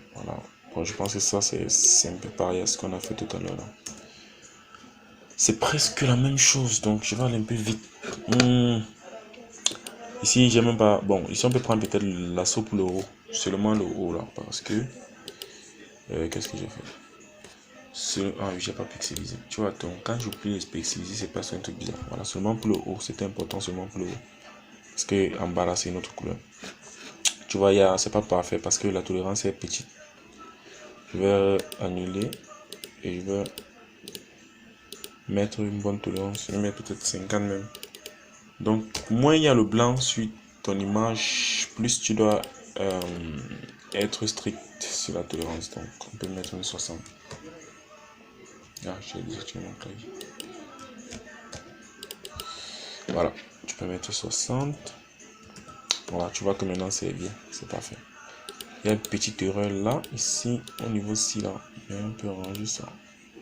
Bon, je pense que ça, c'est un peu pareil à ce qu'on a fait tout à l'heure. C'est presque la même chose, donc je vais aller un peu vite. Ici, j'ai même pas. Bon, ici, on peut prendre peut-être l'assaut pour le haut. Seulement le haut là, parce que. Qu'est-ce que j'ai fait? Ah oui, j'ai pas pixelisé. Tu vois, donc quand j'oublie les pixeliser, c'est pas un truc bizarre. Voilà, seulement pour le haut, c'était important seulement pour le haut. Parce que en bas là, c'est une autre couleur. tu vois, c'est pas parfait parce que la tolérance est petite. Je vais annuler et je vais mettre une bonne tolérance. Je vais mettre peut-être 50 même. Donc, moins il y a le blanc sur ton image, plus tu dois être strict sur la tolérance. Donc, on peut mettre une 60. Ah, j'ai désactivé mon clavier. Voilà, tu peux mettre 60. Voilà, tu vois que maintenant c'est bien, c'est parfait. Il y a une petite erreur là, ici, au niveau ci là. Mais on peut ranger ça.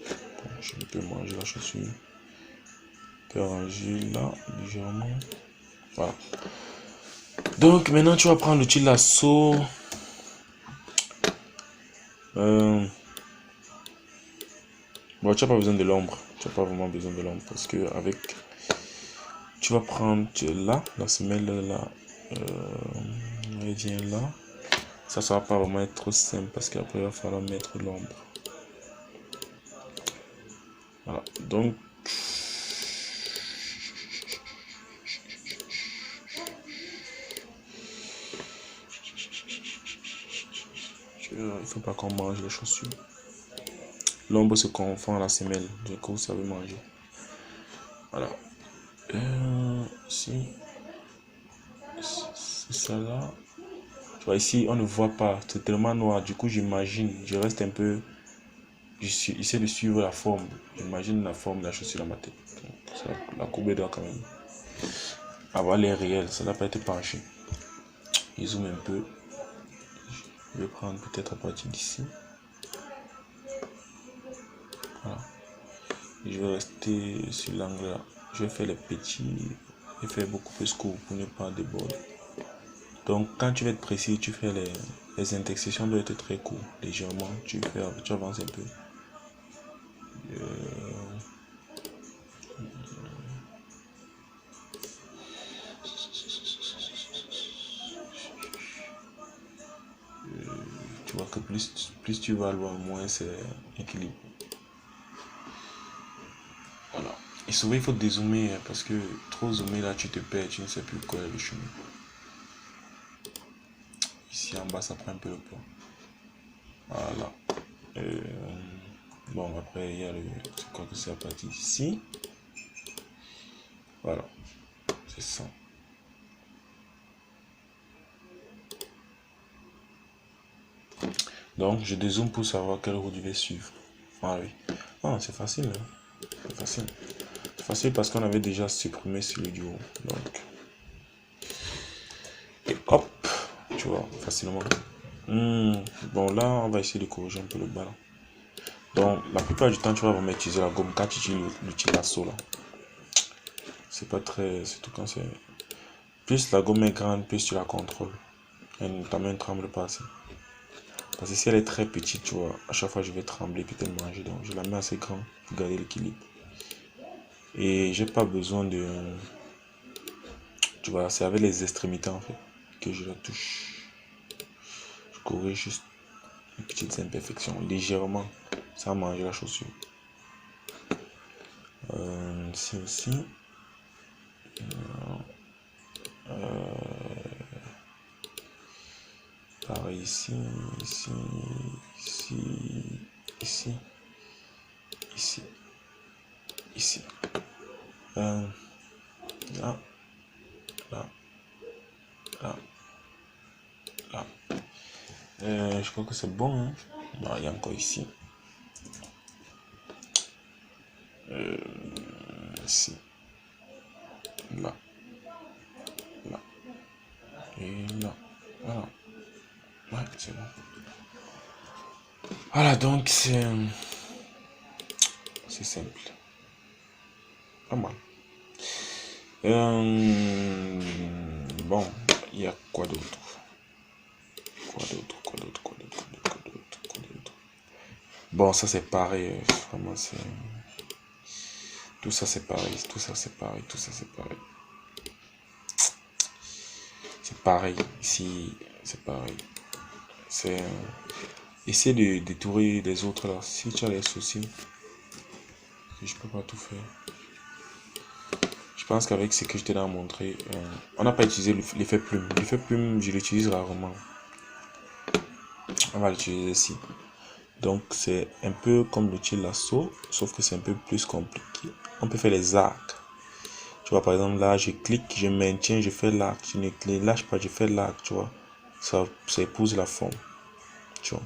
Bon, je peux manger la chaussure. On peut ranger là, légèrement. Voilà. Donc maintenant tu vas prendre l'outil lasso. Bon, tu n'as pas besoin de l'ombre. Tu n'as pas vraiment besoin de l'ombre parce que avec. Tu vas prendre là, la semelle là. Elle vient là. Ça va pas vraiment être trop simple parce qu'après il va falloir mettre l'ombre. Voilà. Donc. Il faut pas qu'on mange les chaussures. L'ombre se confond à la semelle. Du coup, ça veut manger. Voilà. Ici. C'est ça là. Tu vois, ici, on ne voit pas. C'est tellement noir. Du coup, j'imagine. Je reste un peu. J'essaie de suivre la forme. J'imagine la forme de la chaussure dans ma tête. Donc, ça, la courbe doit quand même avoir l'air réel. Ça n'a pas été penché. Je zoome un peu. Je vais prendre peut-être à partir d'ici. Voilà. Et je vais rester sur l'angle là. Je vais faire les petits et faire beaucoup plus court pour ne pas déborder. Donc quand tu vas être précis, tu fais les intersections doivent être très courtes, légèrement. Tu avances un peu. Tu vois que plus tu vas loin, moins c'est équilibre. Voilà. Et souvent il faut dézoomer hein, parce que trop zoomer là tu te perds, tu ne sais plus quoi est le chemin. Ici en bas ça prend un peu le poids. Voilà. Bon après il y a le. Je crois que c'est à partir d'ici. Voilà. C'est ça. Donc je dézoome pour savoir quelle route je vais suivre. Ah oui. Ah c'est facile. Hein. C'est facile. C'est facile parce qu'on avait déjà supprimé celui du haut. Donc. Et hop. Tu vois, facilement. Bon là on va essayer de corriger un peu le bas là. Donc la plupart du temps tu vas vraiment utiliser la gomme quand tu utilises l'outil lasso là. C'est pas très. Surtout quand c'est. Plus la gomme est grande, plus tu la contrôles. Et ta main ne tremble pas assez. Parce que si elle est très petite, tu vois, à chaque fois je vais trembler puis elle manger. Donc je la mets assez grande pour garder l'équilibre. Et j'ai pas besoin de. Tu vois, c'est avec les extrémités en fait que je la touche. Je corrige juste les petites imperfections légèrement sans manger la chaussure. Ici aussi. Pareil ici, ici, ici, ici, ici. Là, là, là, là. Je crois que c'est bon. Hein? Non, il y a encore ici. Ici. Là. Là. Et là. Voilà. Ouais, c'est bon. Voilà, donc c'est simple. Pas mal. Bon, il y a quoi d'autre? Quoi d'autre? Bon, ça c'est pareil. Vraiment, c'est. Tout ça c'est pareil. Tout ça c'est pareil. Tout ça c'est pareil. C'est pareil. Ici, c'est pareil. C'est. Essayer de détourer les autres là. Si tu as les soucis. Je peux pas tout faire. Je pense qu'avec ce que je t'ai montré, on n'a pas utilisé l'effet plume. L'effet plume, je l'utilise rarement. On va l'utiliser ici. Donc c'est un peu comme l'outil lasso, sauf que c'est un peu plus compliqué. On peut faire les arcs. Tu vois, par exemple, là, je clique, je maintiens, je fais l'arc. Je ne lâche pas, je fais l'arc, tu vois. Ça épouse la forme. Tu vois.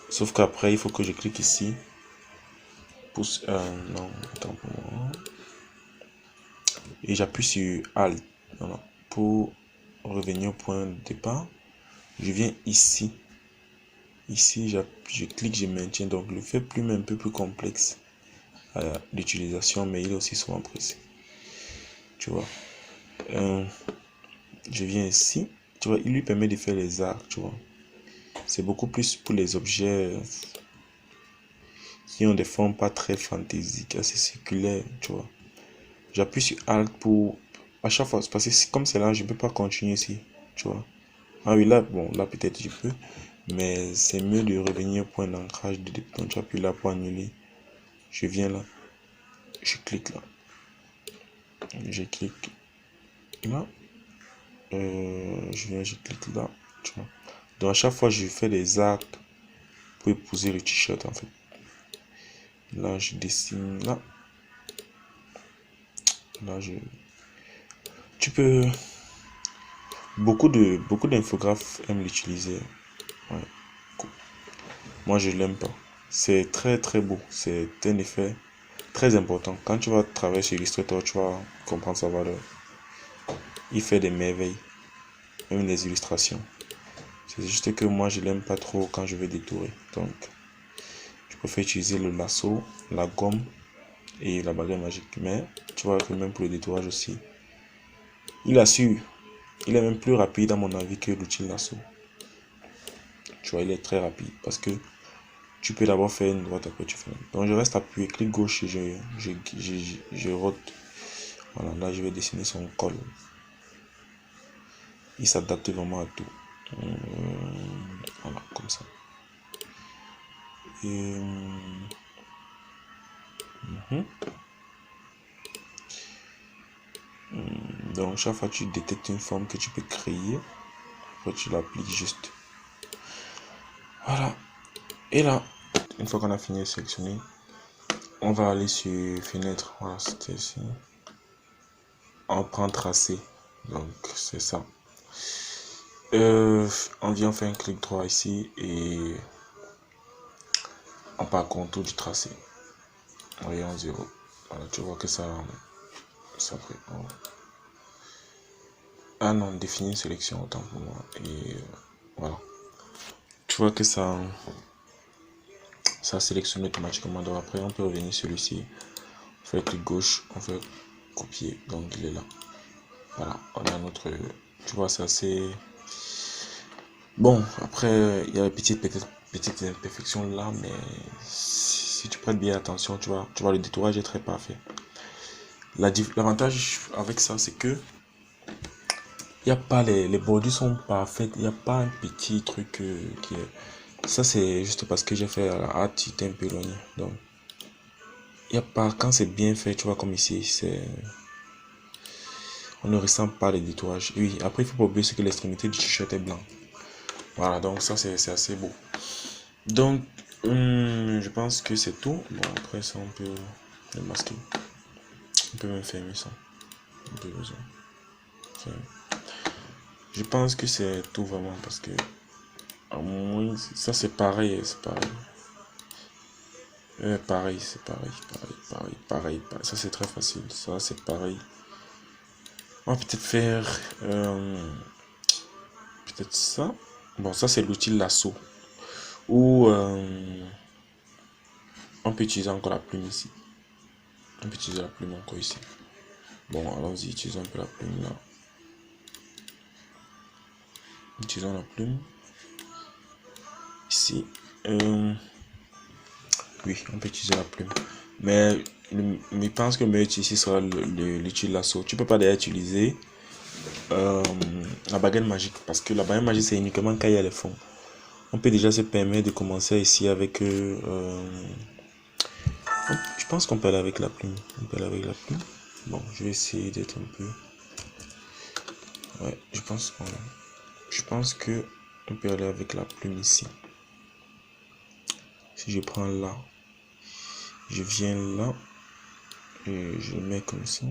Sauf qu'après, il faut que je clique ici. Pousse, non, attends pour moi. Et j'appuie sur Alt. Voilà. Pour revenir au point de départ, je viens ici. Ici, je clique, je maintiens. Donc, le fait plume est un peu plus complexe à l'utilisation, mais il est aussi souvent précis. Tu vois. Je viens ici. Tu vois, il lui permet de faire les arcs, tu vois. C'est beaucoup plus pour les objets qui ont des formes pas très fantaisiques, assez circulaires, tu vois. J'appuie sur Alt pour... À chaque fois, parce que comme c'est là, je ne peux pas continuer ici, tu vois. Ah oui, là, bon, là peut-être je peux. Mais c'est mieux de revenir au point d'ancrage de dépôt. Donc, tu appuies là pour annuler. Je viens là. Je clique là. Je clique là. Je clique là. Tu vois. Donc, à chaque fois, je fais des arcs pour épouser le t-shirt en fait. Là, je dessine là. Là, tu peux... Beaucoup d'infographes aiment l'utiliser. Ouais. Moi, je l'aime pas. C'est très très beau. C'est un effet très important. Quand tu vas travailler sur Illustrator, tu vas comprendre sa valeur. Il fait des merveilles. Même des illustrations. C'est juste que moi, je l'aime pas trop quand je vais détourer. Donc, je préfère utiliser le lasso, la gomme et la baguette magique. Mais, tu vois que même pour le détourage aussi, il assure. Il est même plus rapide à mon avis que l'outil lasso. Tu vois, il est très rapide parce que tu peux d'abord faire une droite, après tu fais une... Donc je reste appuyé, clic gauche et je rote. Voilà, là je vais dessiner son col. Il s'adapte vraiment à tout. Voilà, comme ça. Et... Donc chaque fois tu détectes une forme que tu peux créer, après tu l'appliques juste. Voilà. Et là, une fois qu'on a fini de sélectionner, on va aller sur fenêtre. Voilà, c'était ici. On prend tracé. Donc c'est ça. On vient faire un clic droit ici et on part contour du tracé. Rayon 0. Voilà, tu vois que ça fait. Ah non, définir sélection autant pour moi. Et voilà. Tu vois que ça sélectionne automatiquement. Donc après, on peut revenir sur celui-ci. On fait clic gauche, on fait copier. Donc il est là. Voilà, on a notre. Tu vois, c'est assez. Bon, après, il y a des petites imperfections là, mais si tu prêtes bien attention, tu vois, le détourage est très parfait. L'avantage avec ça, c'est que il y a pas les bordures sont parfaites, il n'y a pas un petit truc qui est. Ça, c'est juste parce que j'ai fait la hâte, il était un peu éloigné. Donc, il n'y a pas, quand c'est bien fait, tu vois, comme ici, on ne ressent pas les détourages. Oui, après, il faut pas oublier que l'extrémité du t-shirt est blanc. Voilà, donc ça, c'est assez beau. Donc, je pense que c'est tout. Bon, après ça, on peut le masquer. On peut même fermer ça. On peut besoin. Je pense que c'est tout vraiment parce que, à moins, ça c'est pareil, c'est pareil. Pareil, c'est pareil. Ça c'est très facile. Ça c'est pareil. On va peut-être faire, peut-être ça. Bon, ça c'est l'outil lasso. Ou on peut utiliser encore la plume ici. On peut utiliser la plume encore ici. Bon, allons-y, utilisons un peu la plume là. Utilisons la plume. Ici. Oui, on peut utiliser la plume. Mais je pense que le meilleur ici sera l'outil lasso. Tu peux pas d'ailleurs utiliser la baguette magique. Parce que la baguette magique, c'est uniquement quand il y a les fonds. On peut déjà se permettre de commencer ici avec... je pense qu'on peut aller avec la plume. On peut aller avec la plume. Bon, je vais essayer d'être un peu... Ouais, je pense que on peut aller avec la plume ici. Si je prends là, je viens là, et je le mets comme ça.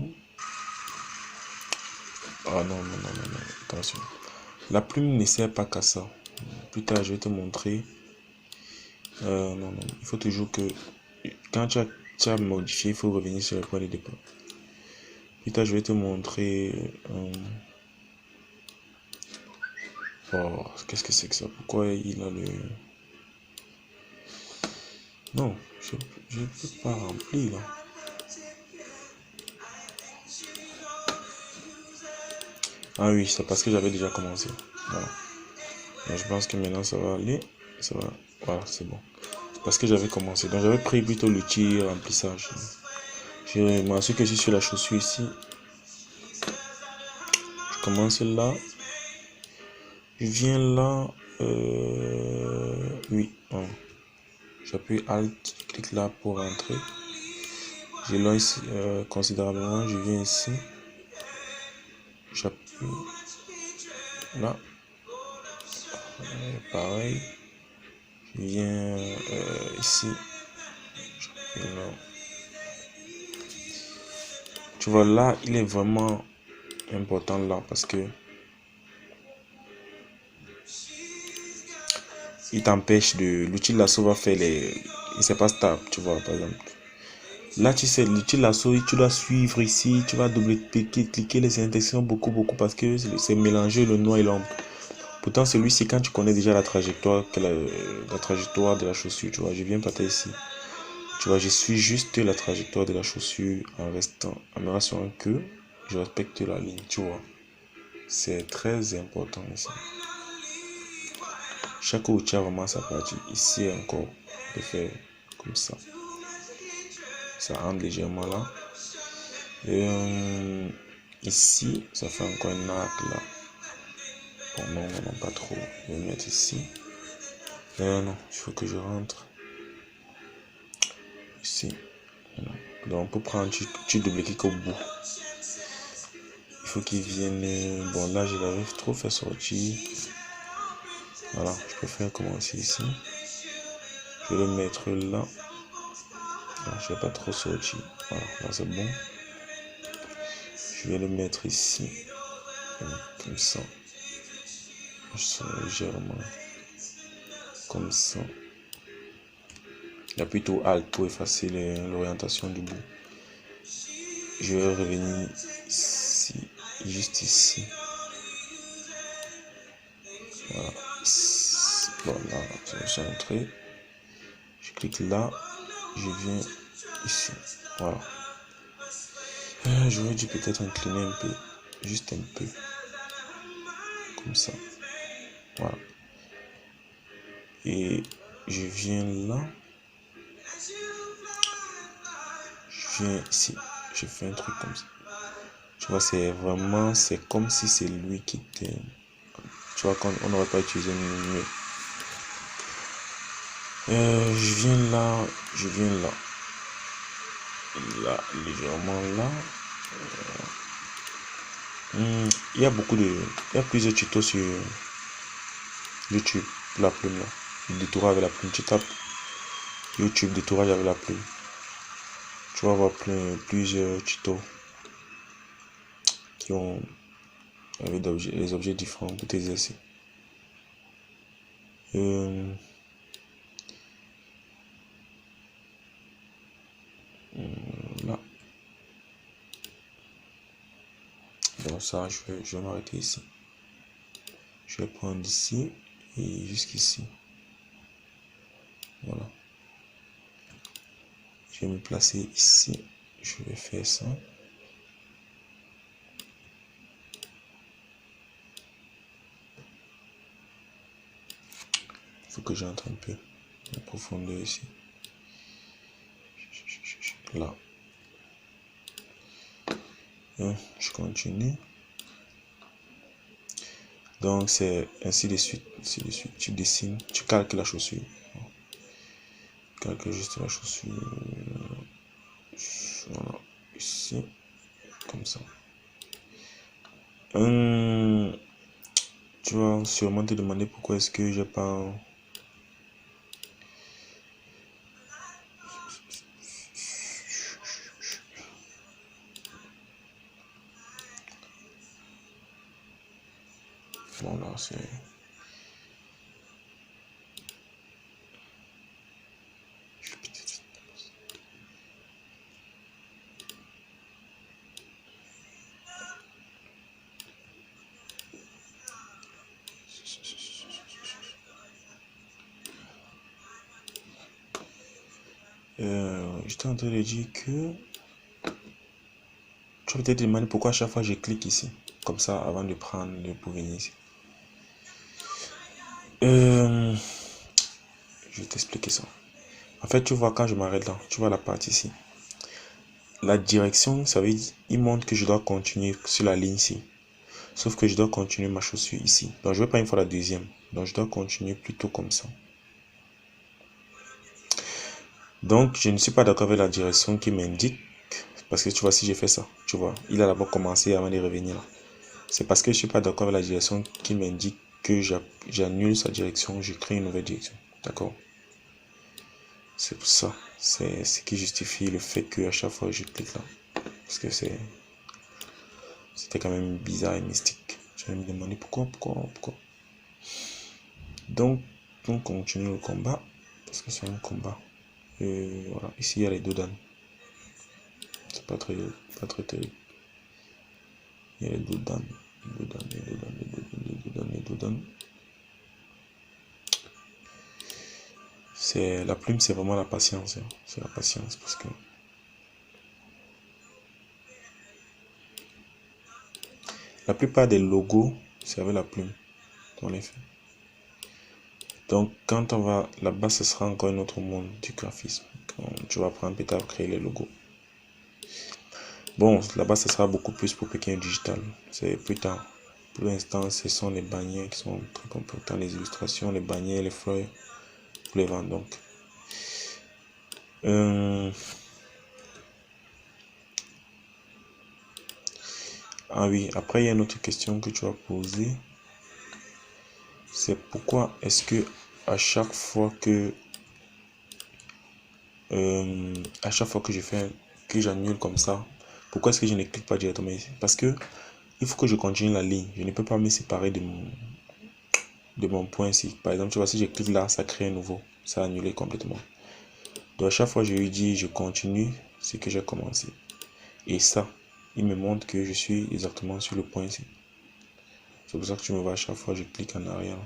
Ah non, non, non, non, non, attention. La plume ne sert pas qu'à ça. Plus tard, je vais te montrer. Non, non, il faut toujours que... Quand tu as modifié, il faut revenir sur le point de départ. Plus tard, je vais te montrer... Oh, qu'est-ce que c'est que ça? Pourquoi il a le... Non, je ne peux pas remplir là. Ah oui, c'est parce que j'avais déjà commencé. Voilà. Mais je pense que maintenant ça va aller. Ça va. Voilà, c'est bon. C'est parce que j'avais commencé. Donc j'avais pris plutôt l'outil remplissage. Je m'assure que je suis sur la chaussure ici. Je commence là. Je viens là. Oui. Bon. J'appuie Alt, je clique là pour rentrer. J'éloigne considérablement. Je viens ici. J'appuie là. Pareil. Je viens ici. J'appuie là. Tu vois là, il est vraiment important là parce que il t'empêche de... L'outil lasso va faire les... C'est pas stable, tu vois, par exemple. Là, tu sais, l'outil lasso, tu dois suivre ici, tu vas double-cliquer, cliquer les intersections beaucoup parce que c'est mélanger le noir et l'ombre. Pourtant, celui-ci, quand tu connais déjà la trajectoire, la trajectoire de la chaussure, tu vois, je viens partir ici. Tu vois, je suis juste la trajectoire de la chaussure en restant, en me rassurant que je respecte la ligne, tu vois. C'est très important ici. Chaque outil a vraiment sa partie. Ici encore, de faire comme ça. Ça rentre légèrement là. Et ici, ça fait encore un arc là. Bon, non, non, non, pas trop. Je vais mettre ici. Non, il faut que je rentre ici. Donc, pour prendre, tu double-cliques au bout. Il faut qu'il vienne. Bon, là, je l'avais trop fait sortir. Voilà, je préfère commencer ici. Je vais le mettre là. Je ne vais pas trop sortir. Voilà, là, c'est bon. Je vais le mettre ici. Comme ça. Légèrement. Comme ça. Il y a plutôt Alt pour effacer l'orientation du bout. Je vais revenir ici, juste ici. Voilà. Voilà, je suis entré. Je clique là. Je viens ici. Voilà. J'aurais dû peut-être incliner un peu. Juste un peu. Comme ça. Voilà. Et je viens là. Je viens ici. Je fais un truc comme ça. Tu vois, c'est comme si c'est lui qui était. Tu vois, qu'on n'aurait pas utilisé mieux. Je viens là. Là, légèrement là. Il y a plusieurs tutos sur YouTube pour la plume là. Le détourage avec la plume. Tu tapes YouTube détourage avec la plume. Tu vas voir plusieurs tutos qui ont avec les objets différents pour t'exercer. Là. Donc ça, je vais m'arrêter ici. Je vais prendre ici et jusqu'ici. Voilà. Je vais me placer ici. Je vais faire ça. Il faut que j'entre un peu de profondeur ici. Là. Et je continue. Donc c'est ainsi de suite. Tu dessines, tu calques la chaussure. Calque juste la chaussure. Voilà. Ici. comme ça. Tu vas sûrement te demander pourquoi est-ce que j'ai pas... Bon là c'est... J'étais en train de dire que tu vas peut-être te demander pourquoi à chaque fois je clique ici, comme ça avant de prendre pour venir ici. Je vais t'expliquer ça. En fait, tu vois, quand je m'arrête là, tu vois la partie ici. La direction, ça veut dire, il montre que je dois continuer sur la ligne ici. Sauf que je dois continuer ma chaussure ici. Donc, je ne vais pas une fois la deuxième. Donc, je dois continuer plutôt comme ça. Donc, je ne suis pas d'accord avec la direction qui m'indique. Parce que tu vois, si j'ai fait ça, tu vois, il a d'abord commencé avant de revenir là. C'est parce que je ne suis pas d'accord avec la direction qui m'indique que j'annule sa direction, je crée une nouvelle direction. D'accord? C'est pour ça. C'est ce qui justifie le fait qu'à chaque fois je clique là. Parce que c'était quand même bizarre et mystique. Je vais me demander pourquoi. Donc, on continue le combat. Parce que c'est un combat. Et voilà. Ici, il y a les deux dames. C'est pas très terrible. Il y a les deux dames. C'est la plume, c'est vraiment la patience. Hein. C'est la patience parce que la plupart des logos, c'est avec la plume qu'on les fait. Donc, quand on va là-bas, ce sera encore un autre monde du graphisme. Quand tu vas prendre peut-être à créer les logos. Bon, là-bas, ce sera beaucoup plus pour quelqu'un digital. C'est plus tard. Pour l'instant, ce sont les bannières qui sont très importantes. Les illustrations, les bannières, les fleurs pour les vendre. Donc, ah oui, après, il y a une autre question que tu vas poser. C'est pourquoi est-ce que à chaque fois que je fais que j'annule comme ça, pourquoi est-ce que je ne clique pas directement ici? Parce que il faut que je continue la ligne. Je ne peux pas me séparer de mon point ici. Par exemple, tu vois, si je clique là, ça crée un nouveau. Ça a annulé complètement. Donc à chaque fois, je lui dis je continue ce que j'ai commencé. Et ça, il me montre que je suis exactement sur le point ici. C'est pour ça que tu me vois à chaque fois, je clique en arrière.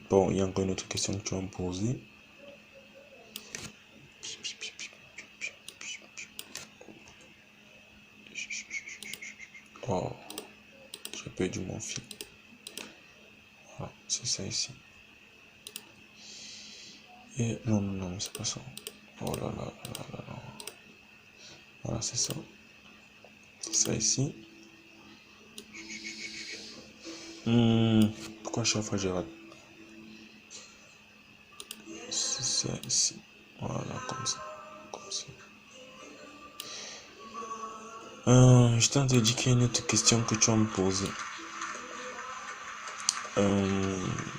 Bon, il y a encore une autre question que tu vas me poser. Oh, j'ai perdu mon fil. Voilà, c'est ça ici. Et non, c'est pas ça. Oh là là. Voilà, c'est ça. C'est ça ici. Pourquoi chaque fois je rate? C'est ça ici. Voilà, comme ça. Je t'ai dit qu'il y a une autre question que tu vas me poser.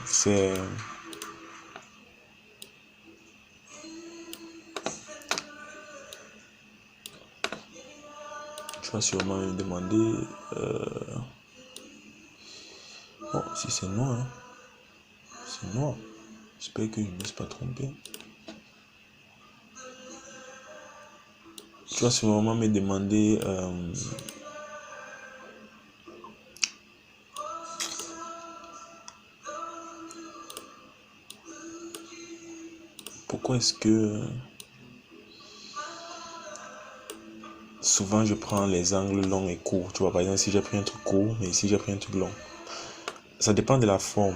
C'est... Tu vas sûrement me demander... Bon, si c'est noir, hein. C'est noir. J'espère que je ne me suis pas trompé. Tu vas sûrement me demander... pourquoi est-ce que... souvent je prends les angles longs et courts. Tu vois, par exemple, si j'ai pris un truc court, mais ici j'ai pris un truc long. Ça dépend de la forme.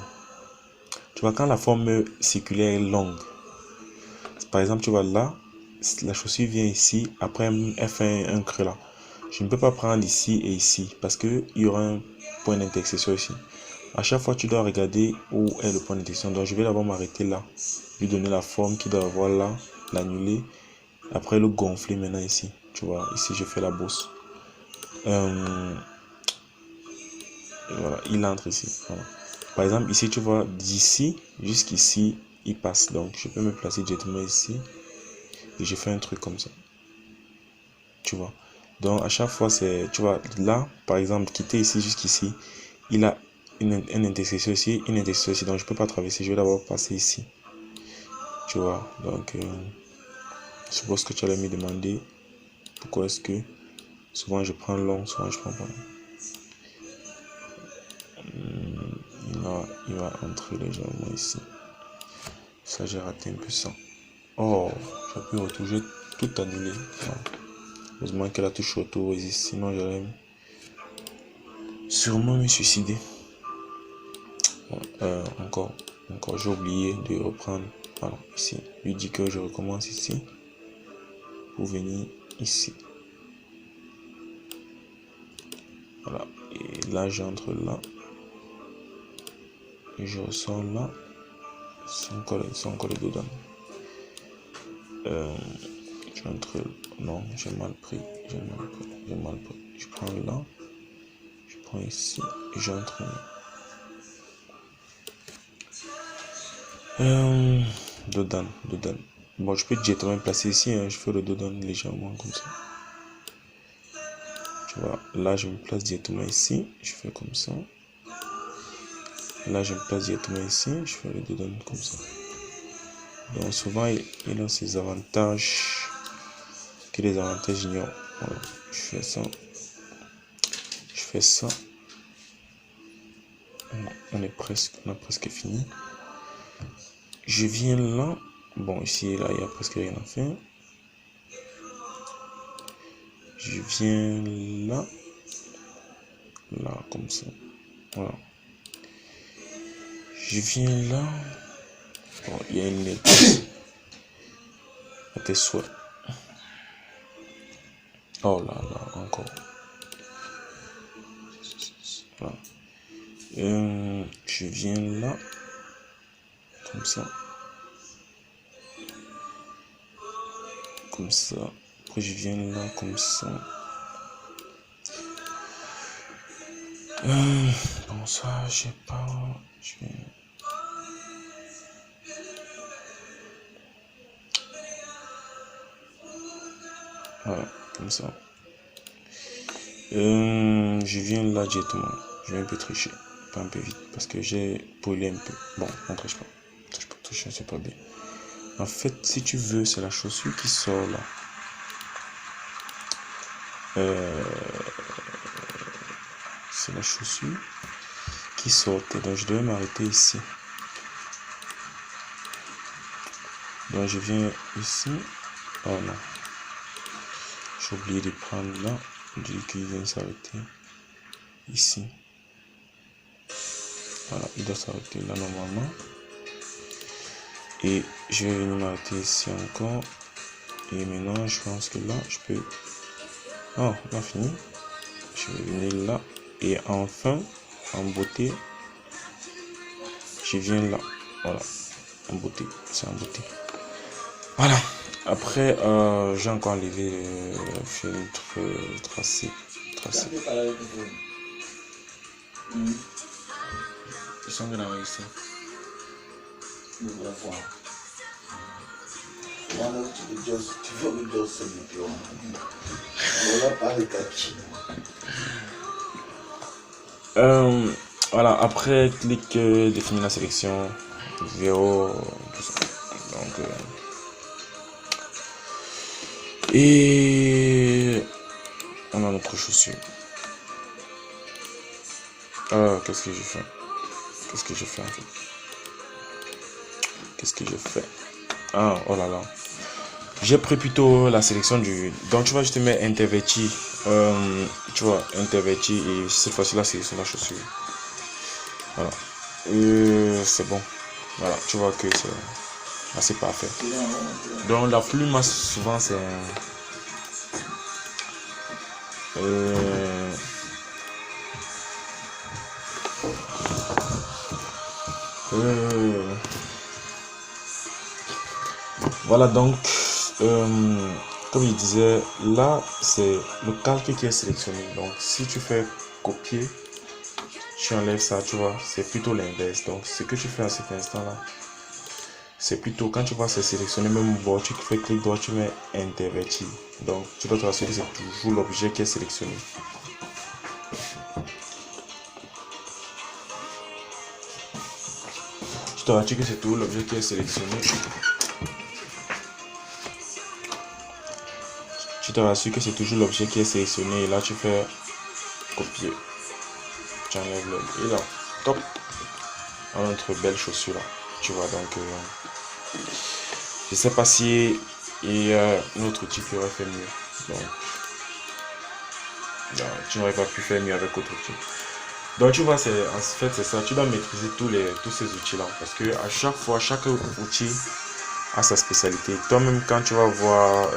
Tu vois, quand la forme circulaire est longue, par exemple, tu vois là, la chaussure vient ici, après elle fait un creux là. Je ne peux pas prendre ici et ici parce que il y aura point d'intersection ici. À chaque fois, tu dois regarder où est le point d'intersection. Donc, je vais d'abord m'arrêter là, lui donner la forme qu'il doit avoir là, l'annuler. Après, le gonfler maintenant ici. Tu vois, ici, je fais la bosse. Voilà, il entre ici. Voilà. Par exemple, ici, tu vois, d'ici jusqu'ici, il passe. Donc, je peux me placer directement ici. Et je fais un truc comme ça. Tu vois. Donc, à chaque fois, c'est, tu vois, là, par exemple, quitter ici jusqu'ici, il a une intersection ici, une intersection ici. Donc, je peux pas traverser. Je vais d'abord passer ici. Tu vois. Donc, je suppose que tu allais me demander pourquoi est-ce que souvent je prends long, souvent je prends pas long. Il va entrer légèrement ici. Ça, j'ai raté un peu ça. Oh, j'appuie retour, j'ai tout annulé. Voilà. Heureusement que la touche retour existe, sinon j'allais sûrement me suicider. Bon, encore, j'ai oublié de reprendre. Voilà, ici. Lui dit que je recommence ici pour venir ici. Voilà, et là j'entre là. Et je ressors là. Sans coller dedans. J'entre. Non, j'ai mal pris. Je prends là. Je prends ici. Et j'entre. Dedans. Bon, je peux directement me placer ici. Hein. Je fais le dedans légèrement comme ça. Tu vois, là je me place directement ici. Je fais comme ça. Là je me place directement ici. Je fais le dedans comme ça. Donc souvent il a ses avantages que les avantages ignorent. Voilà, je fais ça. On a presque fini. Je viens là. Bon, ici et là, il n'y a presque rien à faire. Je viens là. Là, comme ça. Voilà. Je viens là. Bon, il y a une lettre. À tes souhaits. Oh là là, encore. Voilà. Je viens là. Comme ça. Comme ça. Après, je viens là, comme ça. Bon, ça, je sais pas. Je vais... Voilà, comme ça. Je viens là directement. Je vais un peu tricher. Pas un peu vite. Parce que j'ai brûlé un peu. Bon, on triche pas. Tricher, c'est pas bien. En fait, si tu veux, c'est la chaussure qui sort là. C'est la chaussure qui sortait. Donc, je devais m'arrêter ici. Donc, je viens ici. Oh non. J'ai oublié de prendre là. Je dis qu'il vient s'arrêter ici. Voilà, il doit s'arrêter là normalement. Et je vais venir m'arrêter ici encore. Et maintenant, je pense que là, je peux... Oh, on a fini. Je vais venir là. Et enfin, en beauté, je viens là. Voilà. En beauté. C'est en beauté. Voilà. Après, j'ai encore enlevé le filtre tracé. Ils sont bien enregistrés. Voilà, après clique définir la sélection 0 tout ça. Donc et on a notre chaussure. Qu'est-ce que je fais en fait? Ah, oh là là. J'ai pris plutôt la sélection du... Donc tu vois, je te mets interverti. Tu vois, interverti. Et cette fois-ci, la sélection de la chaussure. Voilà. C'est bon. Voilà, tu vois que c'est assez parfait. Donc la plume, souvent, c'est... Euh, voilà donc, comme je disais, là c'est le calque qui est sélectionné. Donc si tu fais copier, tu enlèves ça, tu vois, c'est plutôt l'inverse. Donc ce que tu fais à cet instant-là, c'est plutôt quand tu vois c'est sélectionné même au bord, tu fais clic droit, tu mets intervertir. Donc tu dois te rassurer que c'est toujours l'objet qui est sélectionné. Tu te rassures que c'est toujours l'objet qui est sélectionné. Tu te rassures que c'est toujours l'objet qui est sélectionné et là tu fais copier. Tu enlèves le. Et là, top. On a notre belle chaussure là. Tu vois donc. Je sais pas si il y a un autre outil qui aurait fait mieux. Donc, non, tu n'aurais pas pu faire mieux avec autre outil. Donc tu vois, en fait c'est ça. Tu dois maîtriser tous ces outils là. Parce que à chaque fois, chaque outil a sa spécialité. Toi-même quand tu vas voir.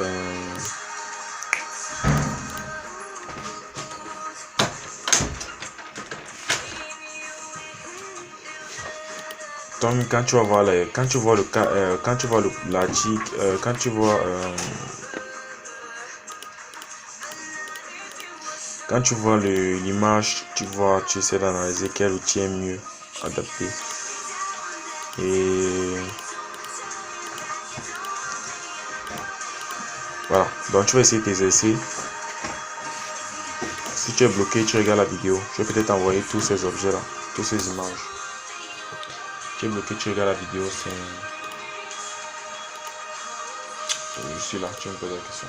Donc, quand tu vas voir quand tu vois le cas, quand tu vois l'article, quand tu vois l'image, tu essaies d'analyser quel outil est mieux adapté. Et voilà. Donc tu vas essayer d'exercer. Si tu es bloqué, tu regardes la vidéo. Je vais peut-être envoyer tous ces objets là, toutes ces images. Tu es bloqué, tu regardes la vidéo. Je suis là, tu me poses la question.